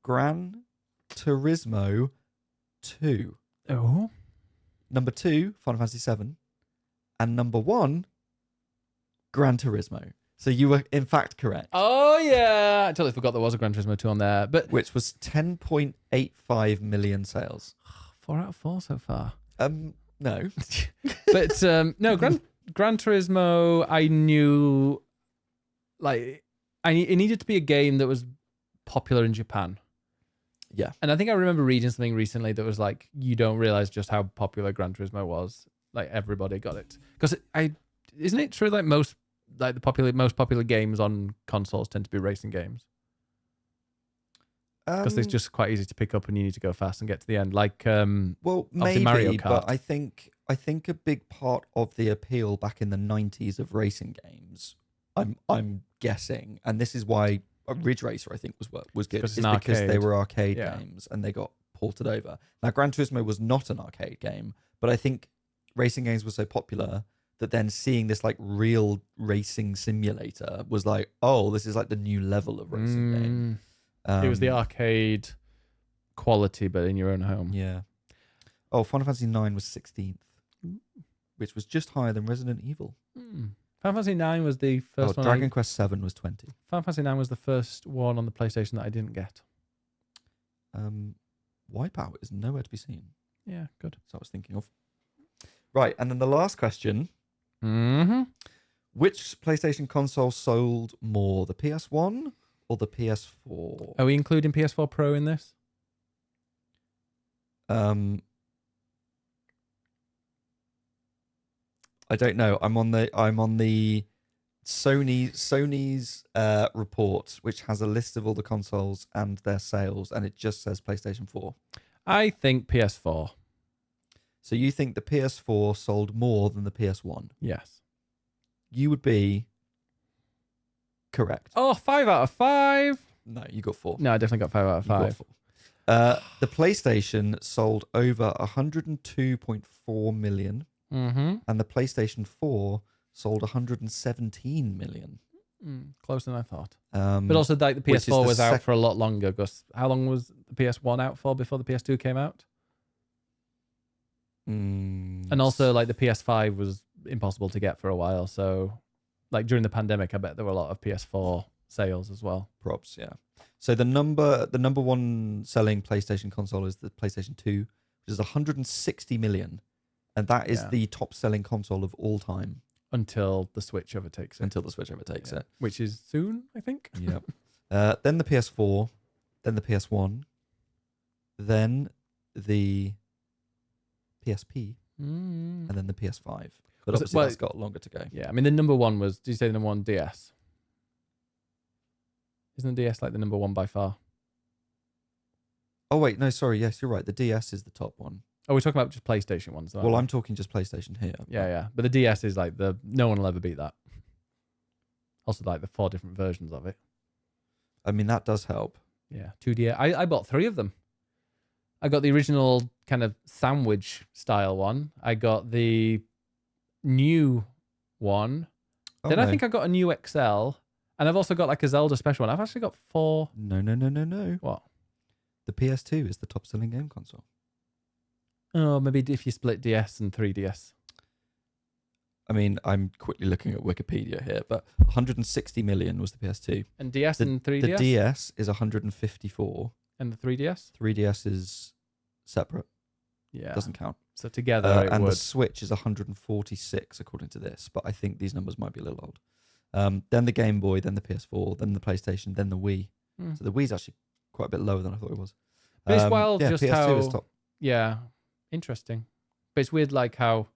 Gran Turismo 2. Oh. Number 2, Final Fantasy 7. And number 1, Gran Turismo. So you were in fact correct. Oh, yeah. I totally forgot there was a Gran Turismo 2 on there. But Which was 10.85 million sales. 4 out of 4 so far. No. But no, Gran Turismo, I knew... Like... it needed to be a game that was popular in Japan. Yeah. And I think I remember reading something recently that was like, you don't realize just how popular Gran Turismo was. Like everybody got it. Because isn't it true like most popular games on consoles tend to be racing games? Because it's just quite easy to pick up and you need to go fast and get to the end. Like well, obviously maybe, Mario Kart. but I think a big part of the appeal back in the 90s of racing games, I'm guessing, and this is why Ridge Racer I think was good, Because is it's an because they arcade. were arcade Yeah. games and they got ported over. Now, Gran Turismo was not an arcade game, but I think racing games were so popular that then seeing this like real racing simulator was like, oh, this is like the new level of racing game. It was the arcade quality, but in your own home. Yeah. Oh, Final Fantasy 9 was 16th. which was just higher than Resident Evil. Final Fantasy 9 was the first one. Dragon Quest 7 was 20. Final Fantasy 9 was the first one on the PlayStation that I didn't get. Wipeout is nowhere to be seen. Yeah, good. So I was thinking of. Right, and then the last question. Mm-hmm. Which PlayStation console sold more, the PS1 or the PS4? Are we including PS4 Pro in this? I don't know. I'm on the Sony's report, which has a list of all the consoles and their sales, and it just says PlayStation 4. I think PS4. So you think the PS4 sold more than the PS1? Yes. You would be correct. Oh, 5 out of 5. No, you got 4. No, I definitely got 5 out of 5. The PlayStation sold over 102.4 million, and the PlayStation 4 sold 117 million. Closer than I thought. But also, like, the PS4 was out for a lot longer. Because how long was the PS1 out for before the PS2 came out? And also, like, the PS5 was impossible to get for a while. So, like, during the pandemic, I bet there were a lot of PS4 sales as well. Props, yeah. So the number one selling PlayStation console is the PlayStation 2, which is 160 million. And that is the top selling console of all time. Until the Switch overtakes it. it. Which is soon, I think. Yep. Then the PS4, then the PS1, then the PSP, and then the PS5. But obviously that's got longer to go. Yeah, I mean, the number one was, did you say the number one DS? Isn't the DS like the number one by far? Oh, wait, no, sorry. Yes, you're right. The DS is the top one. Oh, we're talking about just PlayStation ones. Well, I'm talking just PlayStation here. Yeah. But the DS is like no one will ever beat that. Also, like the 4 different versions of it. I mean, that does help. Yeah, 2DS. I bought 3 of them. I got the original kind of sandwich style one. I got the new one. Oh, then no. I think I got a new XL. And I've also got like a Zelda special one. I've actually got 4. No. What? The PS2 is the top selling game console. Oh, maybe if you split DS and 3DS. I mean, I'm quickly looking at Wikipedia here, but 160 million was the PS2. And DS and 3DS? The DS is 154. And the 3DS? 3DS is separate. Yeah. Doesn't count. So together it and would. the Switch is 146 according to this, but I think these numbers might be a little old. Then the Game Boy, then the PS4, then the PlayStation, then the Wii. So the Wii's actually quite a bit lower than I thought it was. But it's wild just PS2 how... is top. Yeah. Interesting. But it's weird like how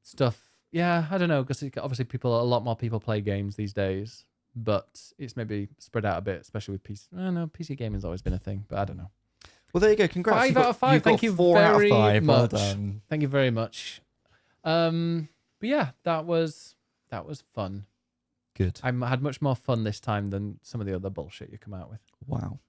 stuff... Yeah, I don't know, because obviously a lot more people play games these days, but it's maybe spread out a bit, especially with PC. I don't know, PC gaming's always been a thing, but I don't know. Well, there you go. Congrats. 5 out of 5. Thank you 4 out of very 5. much. Well done. Thank you very much. But yeah, that was fun. Good. I had much more fun this time than some of the other bullshit you come out with. Wow.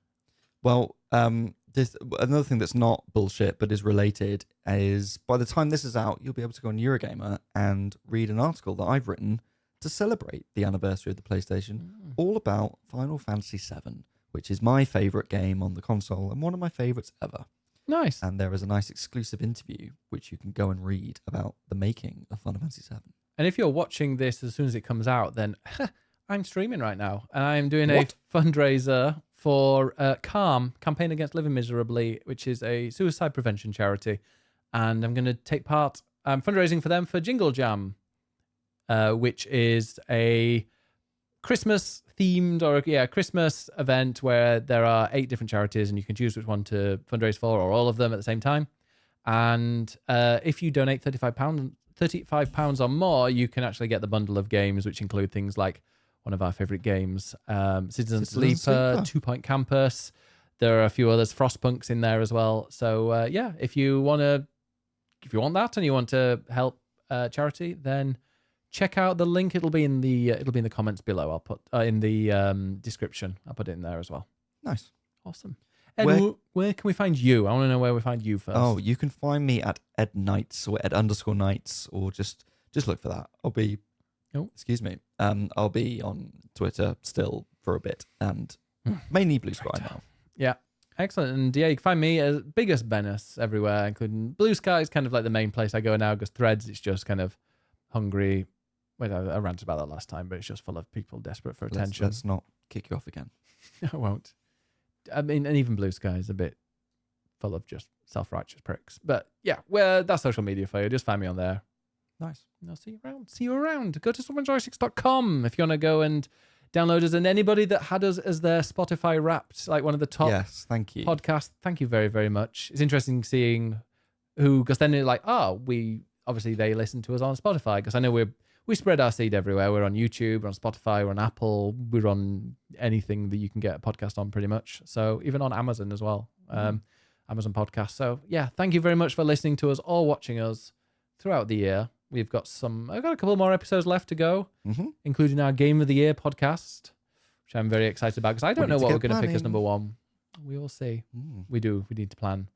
Well, another thing that's not bullshit but is related is by the time this is out, you'll be able to go on Eurogamer and read an article that I've written to celebrate the anniversary of the PlayStation, all about Final Fantasy VII, which is my favourite game on the console and one of my favourites ever. Nice. And there is a nice exclusive interview which you can go and read about the making of Final Fantasy VII. And if you're watching this as soon as it comes out, then I'm streaming right now. And I'm doing a fundraiser for CALM, Campaign Against Living Miserably, which is a suicide prevention charity. And I'm going to take part. I'm fundraising for them for Jingle Jam, which is a Christmas-themed Christmas event where there are 8 different charities and you can choose which one to fundraise for or all of them at the same time. And if you donate £35 or more, you can actually get the bundle of games, which include things like one of our favorite games, Citizen Sleeper, 2 Point Campus. There are a few others, Frostpunks in there as well. So if you want that and you want to help charity, then check out the link. It'll be in the comments below. I'll put in the description. I'll put it in there as well. Nice, awesome. Ed, where can we find you? I want to know where we find you first. Oh, you can find me at Ed Knights or Ed_Knights, or just look for that. I'll be, excuse me. I'll be on Twitter still for a bit, and mainly Blue Sky now. Yeah. Excellent. And yeah, you can find me as Biggest Bennis everywhere, including Blue Sky is kind of like the main place I go now, because Threads, it's just kind of hungry. Wait, I ranted about that last time, but it's just full of people desperate for attention. Let's not kick you off again. I won't. I mean, and even Blue Sky is a bit full of just self-righteous pricks. But yeah, well, that's social media for you. Just find me on there. Nice. And I'll see you around. See you around. Go to someonejoysticks.com if you want to go and download us. And anybody that had us as their Spotify Wrapped, like one of the top thank you. podcasts, thank you very, very much. It's interesting seeing who, because then they're like, obviously they listen to us on Spotify, because I know we spread our seed everywhere. We're on YouTube, we're on Spotify, we're on Apple, we're on anything that you can get a podcast on pretty much. So even on Amazon as well, Amazon Podcast. So yeah, thank you very much for listening to us or watching us throughout the year. I've got a couple more episodes left to go, including our Game of the Year podcast, which I'm very excited about, because I don't know what we're going to pick as number one. We will see. We need to plan.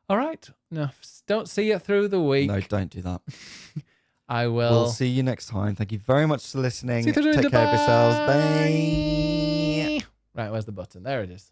All right. No, don't see it through the week. No, don't do that. I will. We'll see you next time. Thank you very much for listening. See you through. Take care of yourselves. Bye. Bye. Right, where's the button? There it is.